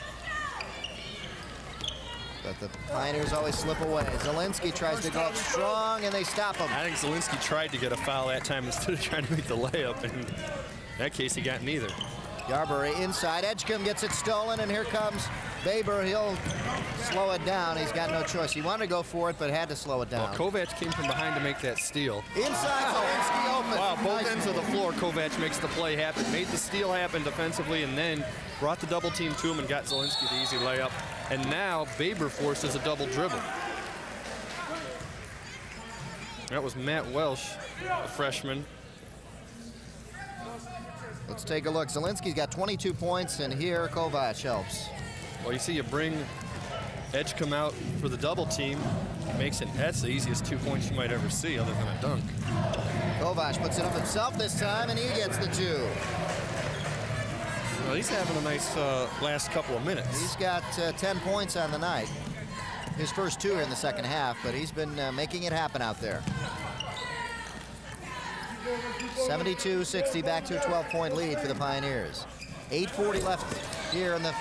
A: But the Pioneers always slip away. Zelensky tries to go up strong, and they stop him.
E: I think Zelensky tried to get a foul that time instead of trying to make the layup. And in that case, he got neither.
A: Yarberry inside. Edgecombe gets it stolen, and here comes Faber. He'll slow it down. He's got no choice. He wanted to go for it, but had to slow it down.
E: Well, Kovac came from behind to make that steal.
A: Inside, Zelensky open.
E: Wow, both
A: Nice.
E: ends of the floor, Kovac makes the play happen. Made the steal happen defensively, and then brought the double team to him and got Zelensky the easy layup. And now Faber forces a double dribble. That was Matt Welsh, a freshman.
A: Let's take a look. Zelensky's got 22 points, and here Kovac helps.
E: Well, you see, you bring Edgecombe out for the double team, makes it. That's the easiest 2 points you might ever see, other than a dunk.
A: Kovac puts it up himself this time, and he gets the 2.
E: Well, he's having a nice last couple of minutes.
A: He's got 10 points on the night. his first two in the second half, but he's been making it happen out there. 72-60, back to a 12-point lead for the Pioneers. 8:40 left here in the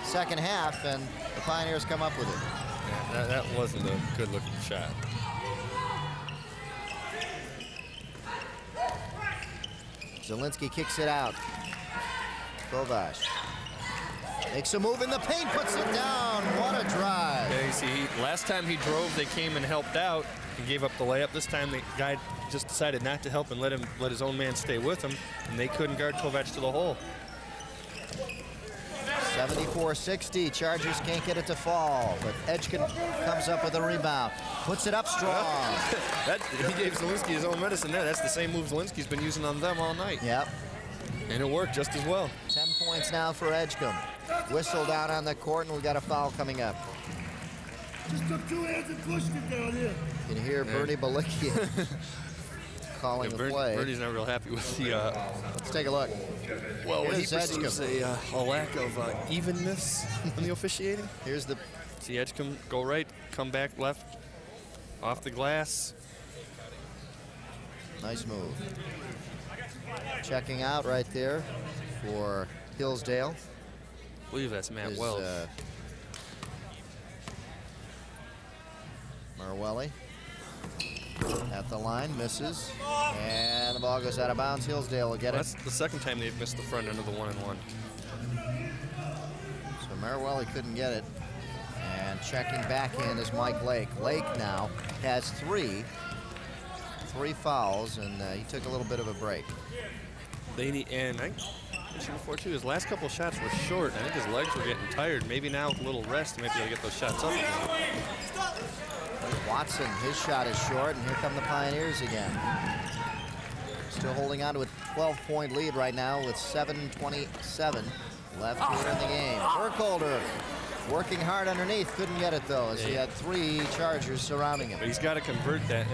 A: second half, and the Pioneers come up with it.
E: Yeah, that wasn't a good-looking shot.
A: Zielinski kicks it out. Kovash makes a move in the paint, puts it down. What a drive.
E: Yeah, you see, last time he drove, they came and helped out and gave up the layup. This time the guy just decided not to help and let his own man stay with him, and they couldn't guard Kovac to the hole.
A: 74-60, Chargers can't get it to fall, but Edgecombe comes up with a rebound, puts it up strong.
E: He gave Zielinski his own medicine there. That's the same move Zielinski's been using on them all night.
A: Yep.
E: And it worked just as well.
A: 10 points now for Edgecombe. Whistle down on the court, and we got a foul coming up.
D: Just took 2 hands and pushed it down here.
A: You can hear Bernie Balicki calling the play.
E: Bernie's not real happy with the...
A: Let's take a look.
E: Well, he
A: Here's
E: perceives a lack of evenness in the officiating.
A: Here's the...
E: See Edgecombe go right, come back left, off the glass.
A: Nice move. Checking out right there for Hillsdale.
E: I believe that's Matt Wells.
A: Marwelli at the line, misses, and the ball goes out of bounds. Hillsdale will get it.
E: That's the second time they've missed the front end of the 1-and-1.
A: So Marwelli couldn't get it. And checking back in is Mike Lake. Lake now has three fouls, and he took a little bit of a break.
E: They need, and I mentioned before too, his last couple of shots were short. I think his legs were getting tired. Maybe now with a little rest, he might be able to get those shots up again.
A: Watson, his shot is short, and here come the Pioneers again. Still holding on to a 12-point lead right now with 7:27 left here in the game. Burkholder working hard underneath, couldn't get it though, as he had 3 Chargers surrounding him.
E: But he's got to convert that.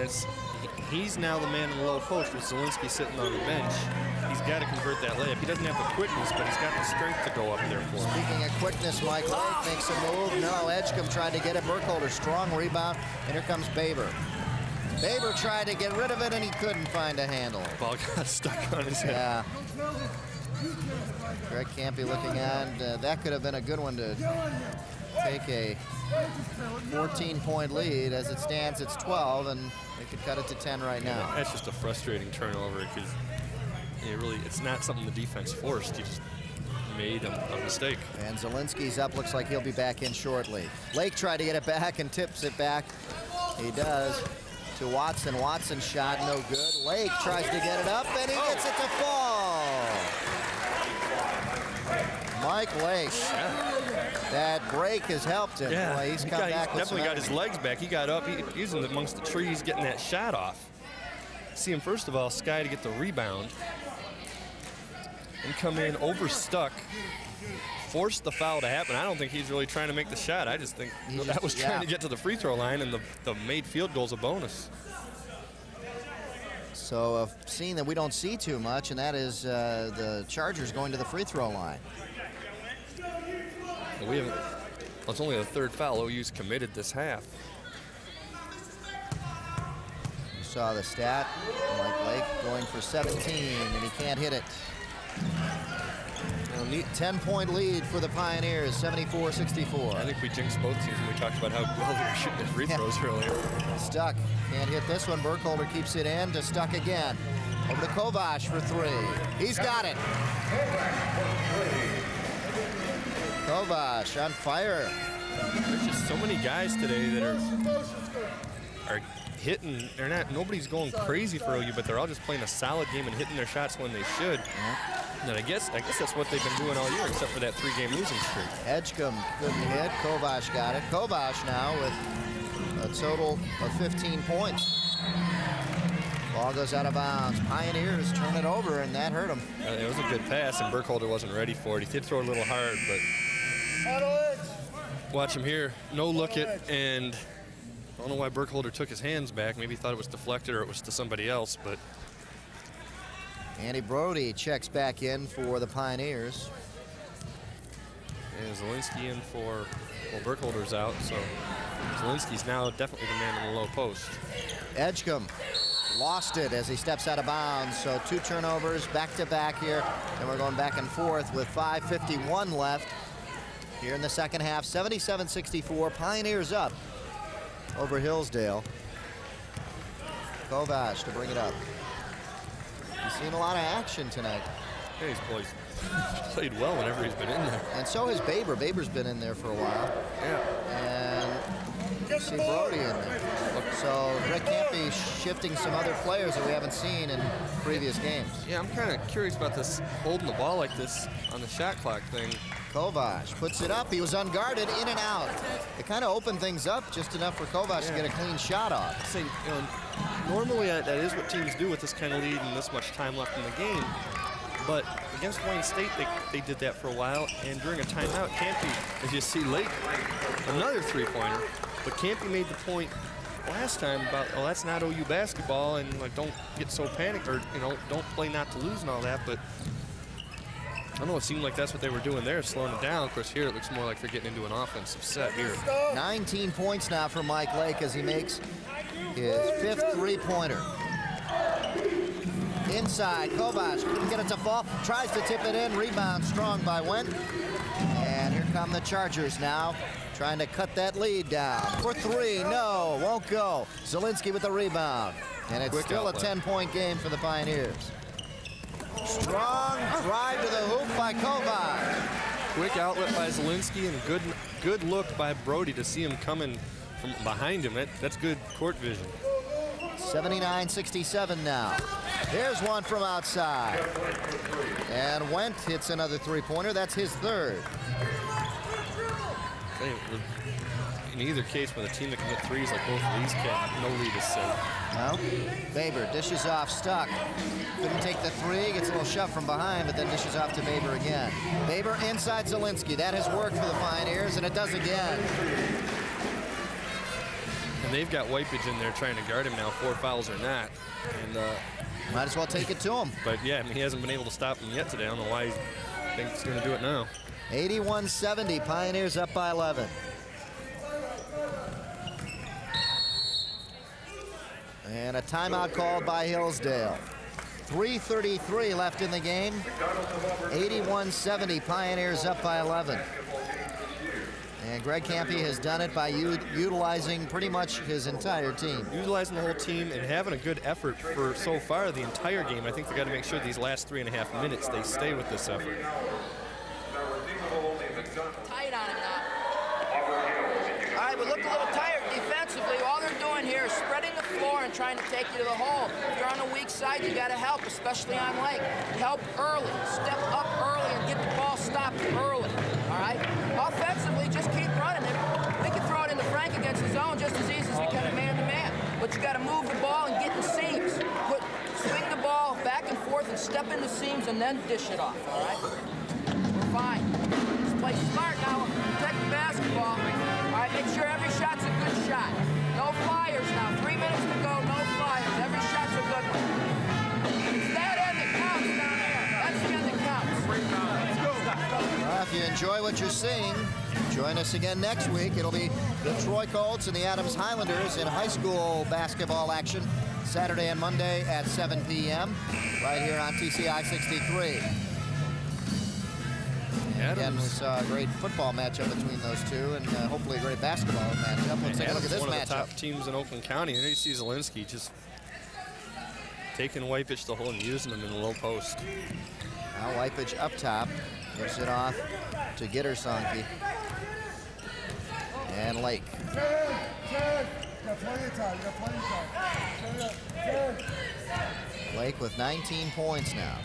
E: He's now the man in the low post with Zielinski sitting on the bench. He's got to convert that layup. He doesn't have the quickness, but he's got the strength to go up there for him.
A: Speaking of quickness, Mike Lake makes a move. No, Edgecombe tried to get it. Burkholder, strong rebound, and here comes Baber. Baber tried to get rid of it, and he couldn't find a handle.
E: Ball got stuck on his head.
A: Yeah. Greg Campy looking on. That could have been a good one to take a 14-point lead. As it stands, it's 12, and they could cut it to 10 right now.
E: That's just a frustrating turnover because it's not something the defense forced. He just made a mistake.
A: And Zielinski's up. Looks like he'll be back in shortly. Lake tried to get it back and tips it back. He does to Watson. Watson's shot no good. Lake tries to get it up, and he gets it to fall. Mike Lake. That break has helped him.
E: Yeah,
A: Boy, he's come back.
E: Definitely got his legs back. He got up. He was in amongst the trees getting that shot off. See him, first of all, Sky to get the rebound and come in overstuck, force the foul to happen. I don't think he's really trying to make the shot. I just think that was trying to get to the free throw line, and the made field goal's a bonus. So
A: a scene that we don't see too much, and that is the Chargers going to the free throw line.
E: We haven't. Well, it's only the 3rd foul OU's committed this half.
A: You saw the stat. Mike Lake going for 17, and he can't hit it. 10-point lead for the Pioneers, 74-64.
E: I think we jinxed both teams when we talked about how well they were shooting at free throws earlier.
A: Stuck. Can't hit this one. Burkholder keeps it in to Stuck again. Over to Kovac for 3. He's got it. Kovac on fire.
E: There's just so many guys today that are hitting. Nobody's going crazy for OU, but they're all just playing a solid game and hitting their shots when they should. And I guess that's what they've been doing all year, except for that 3-game losing streak.
A: Edgecombe couldn't hit. Kovac got it. Kovac now with a total of 15 points. Ball goes out of bounds. Pioneers turn it over, and that hurt them.
E: It was a good pass, and Burkholder wasn't ready for it. He did throw a little hard, but watch him here. No look it, and I don't know why Burkholder took his hands back. Maybe he thought it was deflected or it was to somebody else, but
A: Andy Brody checks back in for the Pioneers.
E: And Zielinski in for, well, Burkholder's out, so Zielinski's now definitely the man in the low post.
A: Edgecombe lost it as he steps out of bounds. So 2 turnovers back to back here. And we're going back and forth with 5:51 left here in the second half. 77-64. Pioneers up over Hillsdale. Kovac to bring it up. He's seen a lot of action tonight.
E: Yeah, he's played well whenever he's been in there.
A: And so has Baber. Baber's been in there for a while.
E: Yeah.
A: And you see Brody in there. So Greg Campy shifting some other players that we haven't seen in previous games.
E: Yeah, I'm kind of curious about this, holding the ball like this on the shot clock thing.
A: Kovac puts it up. He was unguarded, in and out. It kind of opened things up just enough for Kovac to get a clean shot off.
E: Saying, normally that is what teams do with this kind of lead and this much time left in the game. But against Wayne State, they did that for a while. And during a timeout, Campy, as you see late, another three-pointer. But Campy made the point last time about, oh, that's not OU basketball, and like, don't get so panicked, or don't play not to lose and all that. But I don't know, it seemed like that's what they were doing there, slowing it down. Of course, here it looks more like they're getting into an offensive set here.
A: 19 points now for Mike Lake as he makes his 5th three-pointer. Inside, Kovac couldn't get it to fall. Tries to tip it in. Rebound strong by Wendt. And here come the Chargers now, trying to cut that lead down. For 3, no, won't go. Zielinski with the rebound. And it's still a 10-point game for the Pioneers. Strong drive to the hoop by Kovac.
E: Quick outlet by Zielinski, and good look by Brody to see him coming from behind him. That's good court vision.
A: 79-67 now. Here's one from outside. And Wendt hits another three-pointer. That's his 3rd.
E: In either case, with a team that can hit threes like both of these can, no lead is safe.
A: Well, Baber dishes off, stuck. Couldn't take the 3, gets a little shove from behind, but then dishes off to Baber again. Baber inside Zielinski. That has worked for the Pioneers, and it does again.
E: And they've got Whitebridge in there trying to guard him now, 4 fouls or not. And
A: might as well take it to him.
E: But yeah, I mean, he hasn't been able to stop him yet today. I don't know why he thinks he's going to do it now.
A: 81-70, Pioneers up by 11. And a timeout called by Hillsdale. 3:33 left in the game. 81-70, Pioneers up by 11. And Greg Campy has done it by utilizing pretty much his entire team.
E: Utilizing the whole team and having a good effort for so far the entire game. I think they got to make sure these last 3.5 minutes they stay with this effort.
F: Tight on him now. All right, we look a little tired defensively. All they're doing here is spreading the floor and trying to take you to the hole. If you're on the weak side, you got to help, especially on Lake. Help early. Step up early and get the ball stopped early. All right? Offensively, just keep running. We can throw it into Frank against the zone just as easy as we can man-to-man. But you got to move the ball and get in seams. Swing the ball back and forth and step in the seams and then dish it off. All right? We're fine. Just play smart now. Protect the basketball. All right, make sure every shot's a good shot. No flyers now. 3 minutes to go, no flyers. Every shot's a good one. It's that end that counts down there. That's the end that counts.
A: Well, if you enjoy what you're seeing, join us again next week. It'll be the Troy Colts and the Adams Highlanders in high school basketball action Saturday and Monday at 7 p.m. right here on TCI 63. Again, we saw a great football matchup between those two, and hopefully a great basketball matchup. Let's take a look at this
E: one of
A: matchup.
E: the top teams in Oakland County. And there you see Zielinski just taking Whitebridge to the hole and using him in the low post.
A: Now Whitebridge up top, gives it off to Gittersonke. And Lake. Lake with 19 points now.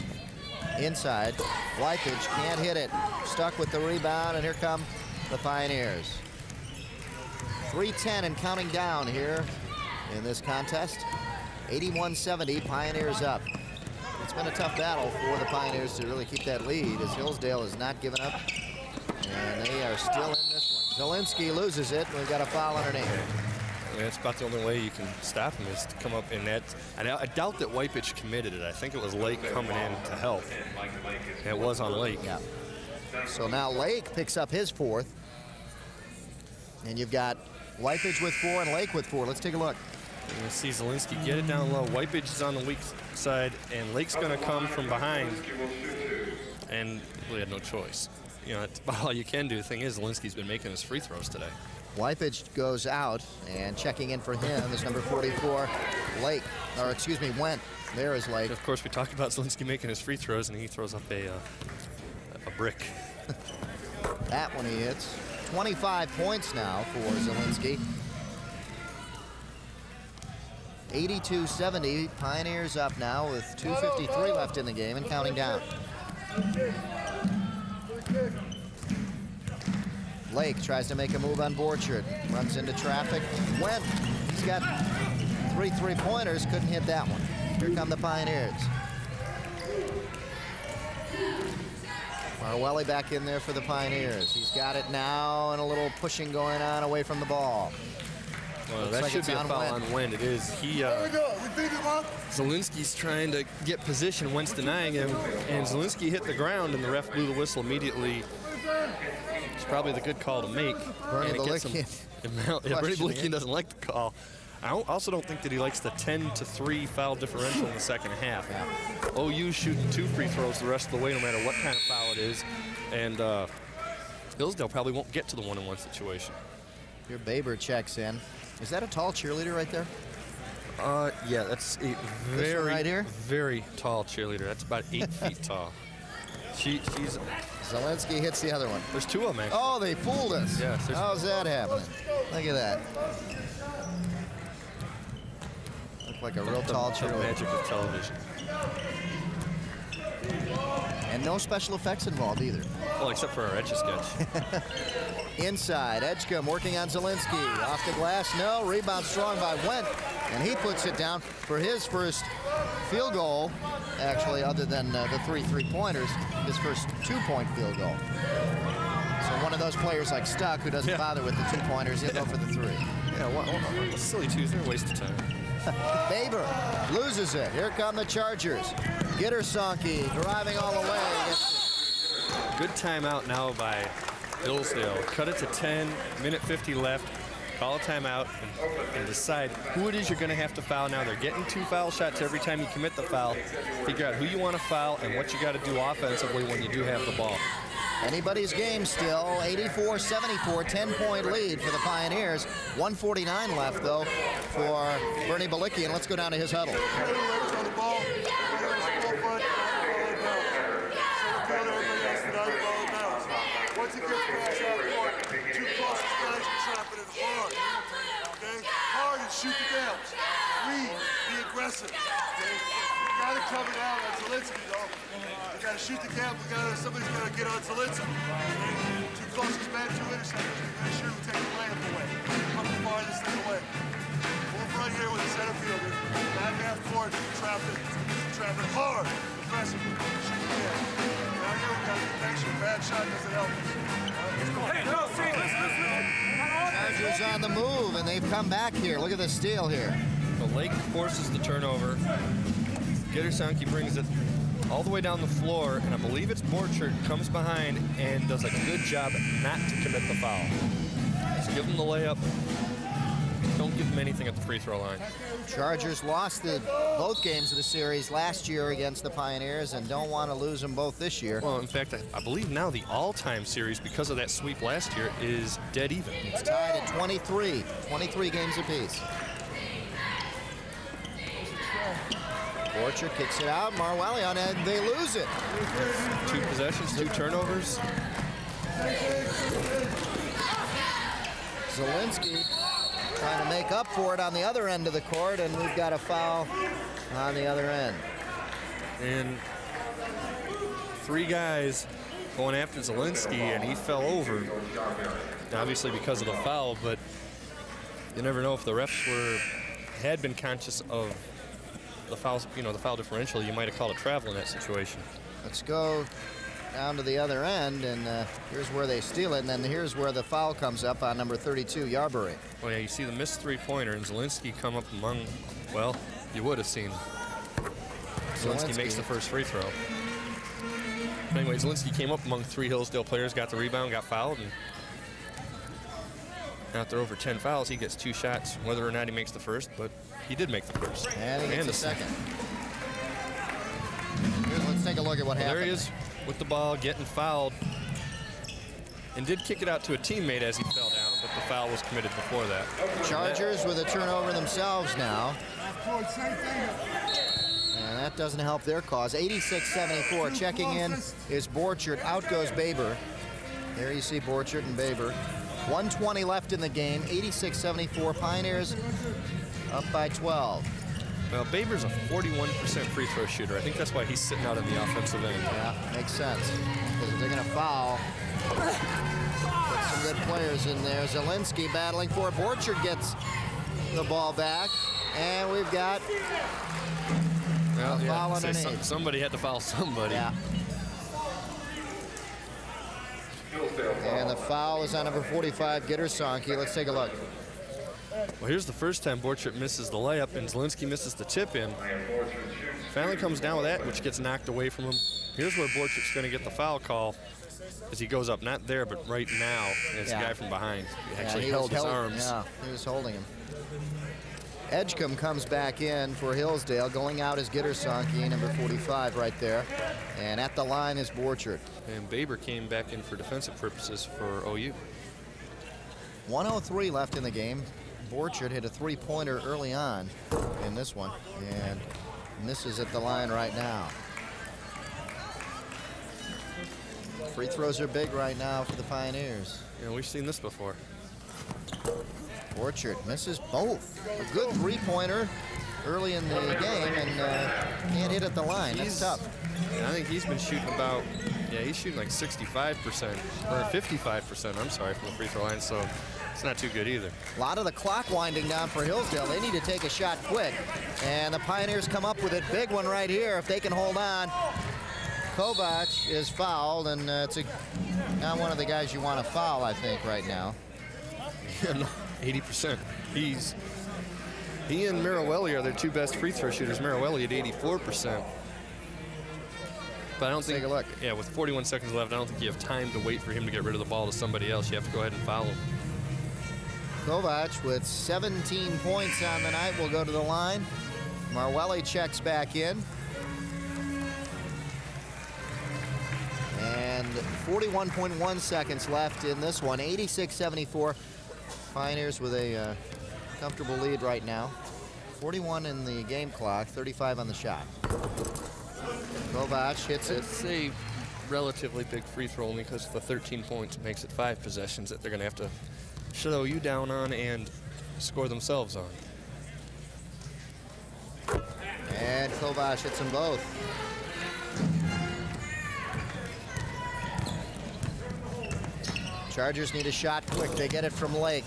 A: Inside, Whitebridge can't hit it. Stuck with the rebound, and here come the Pioneers. 3:10 and counting down here in this contest. 81-70, Pioneers up. It's been a tough battle for the Pioneers to really keep that lead as Hillsdale has not given up. And they are still in this one. Zielinski loses it. We've got a foul underneath.
E: That's about the only way you can stop him is to come up in that. I doubt that Whitebridge committed it. I think it was Lake coming in to help. It was on Lake.
A: Yeah. So now Lake picks up his 4th. And you've got Whitebridge with 4 and Lake with 4. Let's take a look.
E: You're going to see Zielinski get it down low. Whitebridge is on the weak side, and Lake's going to come from behind. And really had no choice. You know, that's about all you can do. The thing is, Zielinski's been making his free throws today.
A: Whitebridge goes out, and checking in for him is number 44, Lake. Or excuse me, Went. There is Lake.
E: Of course, we talked about Zielinski making his free throws, and he throws up a brick.
A: That one he hits. 25 points now for Zielinski. 82-70. Pioneers up now with 2:53 left in the game and counting down. Lake tries to make a move on Borchard. Runs into traffic. Went. He's got 3 3-pointers. Couldn't hit that one. Here come the Pioneers. Marwelli back in there for the Pioneers. He's got it now, and a little pushing going on away from the ball.
E: Well,
A: Looks
E: that
A: like
E: should
A: it's
E: be a
A: on
E: foul
A: Wendt.
E: on Wendt. It is.
D: There we go. We beat him up.
E: Zielinski's trying to get position. Wentz denying him, and Zielinski hit the ground, and the ref blew the whistle immediately. It's probably the good call to make.
A: Bernie
E: And it gets him-
A: Belikian.
E: Yeah, Bernie
A: questioning
E: Belikian
A: it.
E: doesn't like the call. I also don't think that he likes the 10-3 foul differential in the second half.
A: Yeah.
E: OU shooting 2 free throws the rest of the way, no matter what kind of foul it is. And Hillsdale probably won't get to the 1-on-1 situation.
A: Here Baber checks in. Is that a tall cheerleader right there?
E: Yeah, that's a
A: This one right here?
E: very tall cheerleader. That's about 8 feet tall. She's
A: Zielinski hits the other one.
E: there's 2 of them actually.
A: Oh, they fooled us.
E: Yes, there's-
A: How's that happening? Look at that. Look like a real tall
E: The
A: cheerleader.
E: magic of television.
A: And no special effects involved either.
E: Well, except for our Etch-a-Sketch.
A: Inside, Edgecombe working on Zielinski. Off the glass, no. Rebound strong by Went. And he puts it down for his first field goal. Actually, other than the 3 3-pointers, his first 2-point field goal. So one of those players like Stuck who doesn't bother with the 2-pointers, he'll go for the 3.
E: Yeah, well, silly twos, they're a waste of time.
A: Baber loses it. Here come the Chargers. Gittersonky driving all the way.
E: Good timeout now by Hillsdale. Cut it to 10, minute 50 left. Call a timeout and decide who it is you're going to have to foul now. They're getting 2 foul shots every time you commit the foul. Figure out who you want to foul and what you got to do offensively when you do have the ball.
A: Anybody's game still. 84-74, 10-point lead for the Pioneers. 1:49 left, though, for Bernie Belikian. Let's go down to his huddle.
D: On the ball. Once it gets past that point, 2 closest guys are trapping it hard. Okay? Hard and shoot the downs. Read. Be aggressive. Okay? You gotta cover down on Zielinski, though. You gotta shoot the gap. Somebody's gotta get on Zielinski. Okay? 2 closest man, 2 interceptors. Make sure we take the layup away. Come the farthest thing away. Move right here with the center fielder. Back half court, trap it hard, aggressive. Shoot the gap. Now here we got protection. Bad shot doesn't help us.
A: Chargers on the move, and they've come back here. Look at the steal here.
E: The Lake forces the turnover. Gittersonky brings it all the way down the floor, and I believe it's Borchard comes behind and does a good job not to commit the foul. Just give him the layup. Don't give him anything at the free throw line.
A: Chargers lost both games of the series last year against the Pioneers and don't want to lose them both this year.
E: Well, in fact, I believe now the all-time series, because of that sweep last year, is dead even.
A: It's tied at 23. 23 games apiece. Borchard kicks it out. Marwelli on it. They lose it.
E: 2 possessions, 2 turnovers.
A: Zielinski trying to make up for it on the other end of the court, and we've got a foul on the other end.
E: And 3 guys going after Zielinski, and he fell over. Obviously because of the foul, but you never know if the refs had been conscious of the fouls, the foul differential. You might have called a travel in that situation.
A: Let's go down to the other end, and here's where they steal it, and then here's where the foul comes up on number 32, Yarbury.
E: Well, yeah, you see the missed 3-pointer, and Zielinski come up among, well, you would have seen. Zielinski makes the first free throw. But anyway, Zielinski came up among 3 Hillsdale players, got the rebound, got fouled, and After over 10 fouls, he gets 2 shots, whether or not he makes the first, but he did make the first.
A: And he gets the second. Let's take a look at what happened.
E: There he is with the ball, getting fouled, and did kick it out to a teammate as he fell down, but the foul was committed before that.
A: Chargers with a turnover themselves now. And that doesn't help their cause. 86-74. Checking in is Borchert. Out goes Baber. There you see Borchert and Baber. 1:20 left in the game. 86-74. Pioneers up by 12.
E: Well, Baber's a 41% free throw shooter. I think that's why he's sitting out on the offensive end.
A: Yeah, makes sense. Because if they're going to foul, put some good players in there. Zielinski battling for it. Borchert gets the ball back. And we've got a foul underneath.
E: Somebody had to foul somebody.
A: Yeah. And the foul is on number 45, Gittersonki. Let's take a look.
E: Well, here's the first time Borchert misses the layup and Zielinski misses the tip in. Finally comes down with that, which gets knocked away from him. Here's where Borchert's going to get the foul call as he goes up, not there, but right now. And it's the guy from behind. He actually held his arms.
A: Yeah, he was holding him. Edgecombe comes back in for Hillsdale. Going out is Gittersonki, number 45 right there. And at the line is Borchert.
E: And Baber came back in for defensive purposes for OU.
A: 1:03 left in the game. Borchert hit a three-pointer early on in this one and misses at the line right now. Free throws are big right now for the Pioneers.
E: Yeah, we've seen this before.
A: Borchert misses both. A good three-pointer early in the game and can't hit at the line. That's tough.
E: I think he's been shooting about, he's shooting like 65%, or 55%, I'm sorry, from the free throw line, so it's not too good either.
A: A lot of the clock winding down for Hillsdale. They need to take a shot quick. And the Pioneers come up with it. Big one right here if they can hold on. Kovac is fouled, and it's not one of the guys you want to foul, I think, right now.
E: 80%. He and Marawelli are their two best free throw shooters. Marawelli at 84%. But I don't think,
A: take a look.
E: Yeah, with 41 seconds left, I don't think you have time to wait for him to get rid of the ball to somebody else. You have to go ahead and foul him.
A: Kovac with 17 points on the night will go to the line. Marwelli checks back in. And 41.1 seconds left in this one. 86-74. Pioneers with a comfortable lead right now. 41 in the game clock, 35 on the shot. Kovac hits it.
E: It's a relatively big free throw only because the 13 points makes it 5 possessions that they're going to have to shut OU down on and score themselves on.
A: And Kovac hits them both. Chargers need a shot quick. They get it from Lake.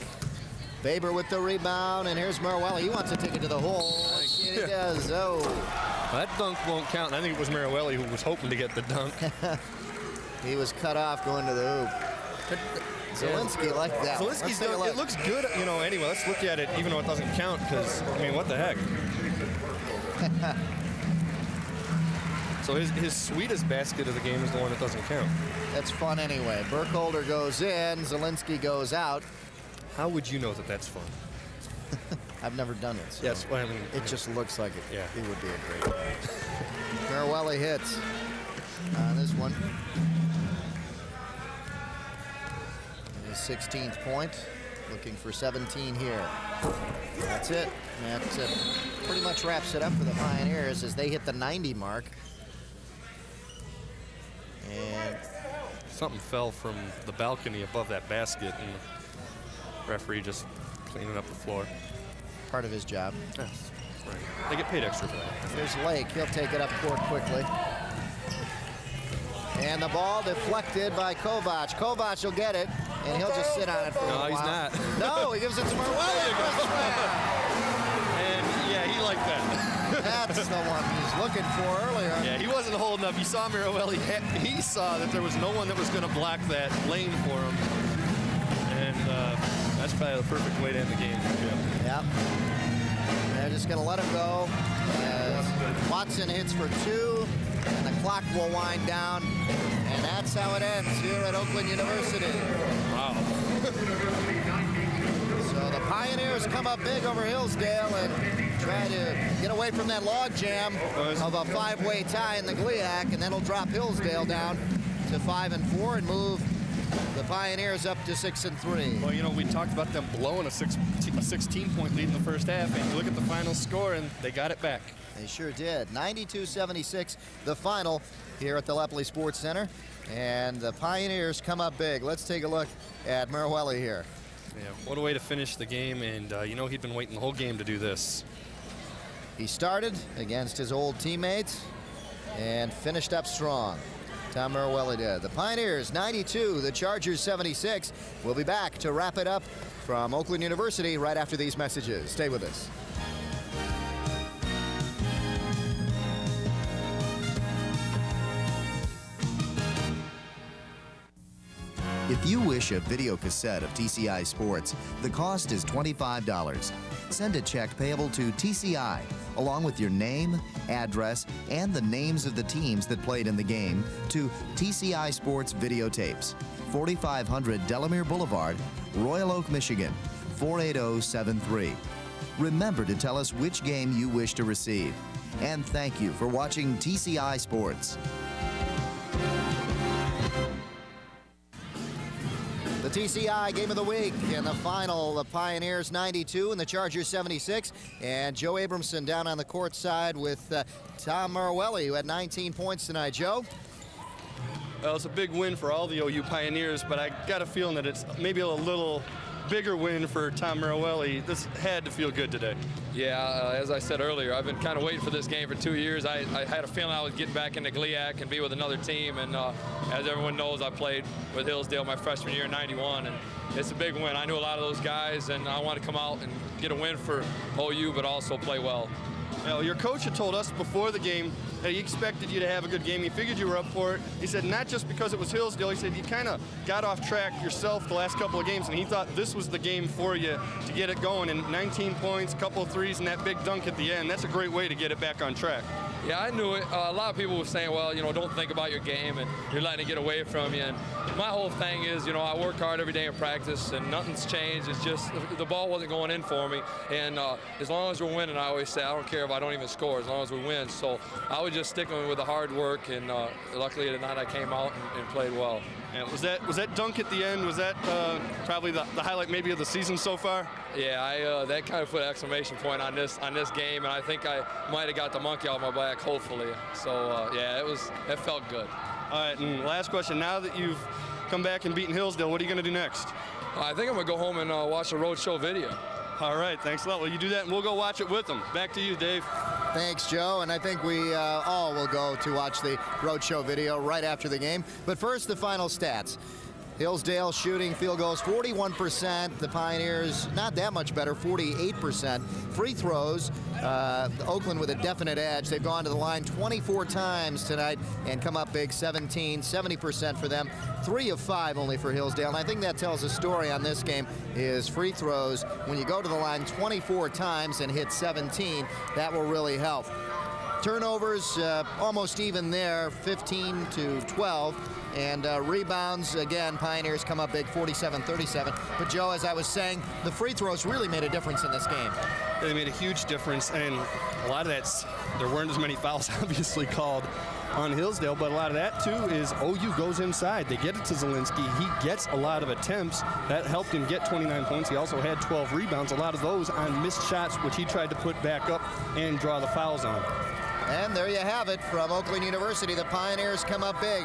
A: Baber with the rebound, and here's Marawelli. He wants to take it to the hole. He does. Oh.
E: That dunk won't count. I think it was Marawelli who was hoping to get the dunk.
A: He was cut off going to the hoop. Zielinski like that.
E: Zielinski's doing, it looks good, you know, anyway. Let's look at it even though it doesn't count because, I mean, what the heck? So his sweetest basket of the game is the one that doesn't count.
A: That's fun anyway. Burkholder goes in, Zielinski goes out.
E: How would you know that that's fun?
A: I've never done it. So
E: yes, well, I mean,
A: it just looks like it.
E: Yeah.
A: It would be a great. Marawelli hits on this one. His 16th point. Looking for 17 here. That's it. That pretty much wraps it up for the Pioneers as they hit the 90 mark. And
E: something fell from the balcony above that basket, and the referee just cleaning up the floor.
A: Part of his job.
E: Yes, right. They get paid extra for that.
A: There's Lake. He'll take it up court quickly. And the ball deflected by Kovac. Kovac will get it, and he'll just sit on it for a while.
E: No, he's not.
A: No, he gives it to Marwelli.
E: And, yeah, he liked that.
A: That's the one he's looking for earlier.
E: Yeah, he wasn't holding up. You saw Marawelli. He saw that there was no one that was going to block that lane for him. And that's probably the perfect way to end the game for Jim.
A: Yep. They're just going to let him go. Watson hits for 2, and the clock will wind down. And that's how it ends here at Oakland University.
E: Wow.
A: the Pioneers come up big over Hillsdale and try to get away from that log jam of a 5-way tie in the GLIAC, and then it'll drop Hillsdale down to 5-4 and move the Pioneers up to 6-3.
E: Well, you know, we talked about them blowing a 16-point lead in the first half, and you look at the final score, and they got it back.
A: They sure did. 92-76, the final here at the Leppley Sports Center, and the Pioneers come up big. Let's take a look at Merwelli here.
E: Yeah, what a way to finish the game, and you know, he'd been waiting the whole game to do this.
A: He started against his old teammates and finished up strong. Tom Merwelli did. The Pioneers 92, the Chargers 76. We'll be back to wrap it up from Oakland University right after these messages. Stay with us.
B: If you wish a video cassette of TCI Sports, the cost is $25. Send a check payable to TCI, along with your name, address, and the names of the teams that played in the game, to TCI Sports Videotapes, 4500 Delamere Boulevard, Royal Oak, Michigan, 48073. Remember to tell us which game you wish to receive. And thank you for watching TCI Sports.
A: The TCI Game of the Week in the final, the Pioneers 92 and the Chargers 76. And Joe Abramson down on the court side with Tom Merwelli, who had 19 points tonight. Joe?
C: Well, it's a big win for all the OU Pioneers, but I got a feeling that it's maybe a little bigger win for Tom Merwelli. This had to feel good today.
G: Yeah, as I said earlier, I've been kind of waiting for this game for 2 years. I had a feeling I was getting back into GLIAC and be with another team. And as everyone knows, I played with Hillsdale my freshman year in '91, and it's a big win. I knew a lot of those guys, and I want to come out and get a win for OU, but also play well.
C: Well, your coach had told us before the game that he expected you to have a good game. He figured you were up for it. He said not just because it was Hillsdale. He said you kind of got off track yourself the last couple of games, and he thought this was the game for you to get it going. And 19 points, a couple of threes, and that big dunk at the end. That's a great way to get it back on track.
G: Yeah, I knew it. A lot of people were saying, well, you know, don't think about your game, and you're letting it get away from you. And my whole thing is, you know, I work hard every day in practice, and nothing's changed. It's just the ball wasn't going in for me. And as long as we're winning, I always say, I don't care if I don't even score, as long as we win. So I was just sticking with the hard work, and luckily tonight I came out and played well.
C: And was that dunk at the end, was that probably the highlight maybe of the season so far?
G: Yeah, that kind of put an exclamation point on this game, and I think I might have got the monkey off my back, hopefully. So yeah, it felt good.
C: All right, and last question. Now that you've come back and beaten Hillsdale, what are you going to do next?
G: I think I'm going to go home and watch the Roadshow video.
C: All right, thanks a lot. Well, you do that, and we'll go watch it with them. Back to you, Dave.
A: Thanks, Joe. And I think we all will go to watch the Roadshow video right after the game. But first, the final stats. Hillsdale shooting field goals 41%. The Pioneers not that much better, 48%. Free throws, Oakland with a definite edge. They've gone to the line 24 times tonight and come up big, 70% for them. 3 of 5 only for Hillsdale. And I think that tells a story on this game is free throws. When you go to the line 24 times and hit 17, that will really help. Turnovers almost even there, 15 to 12. And rebounds, again, Pioneers come up big, 47-37. But, Joe, as I was saying, the free throws really made a difference in this game.
C: They made a huge difference, and a lot of that's, there weren't as many fouls obviously called on Hillsdale, but a lot of that, too, is OU goes inside. They get it to Zielinski. He gets a lot of attempts. That helped him get 29 points. He also had 12 rebounds, a lot of those on missed shots, which he tried to put back up and draw the fouls on.
A: And there you have it from Oakland University. The Pioneers come up big.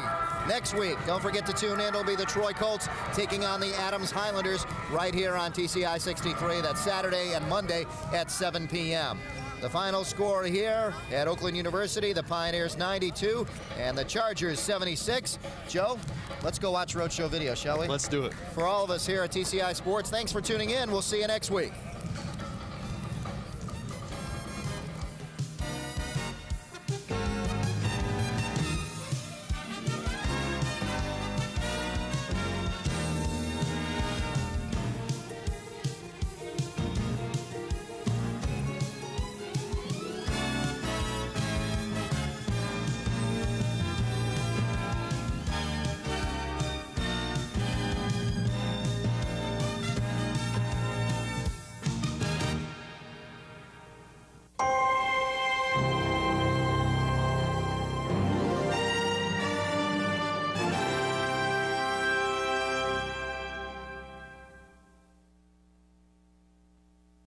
A: Next week, don't forget to tune in. It'll be the Troy Colts taking on the Adams Highlanders right here on TCI 63. That's Saturday and Monday at 7 p.m. The final score here at Oakland University, the Pioneers 92 and the Chargers 76. Joe, let's go watch Roadshow video, shall we?
C: Let's do it.
A: For all of us here at TCI Sports, thanks for tuning in. We'll see you next week.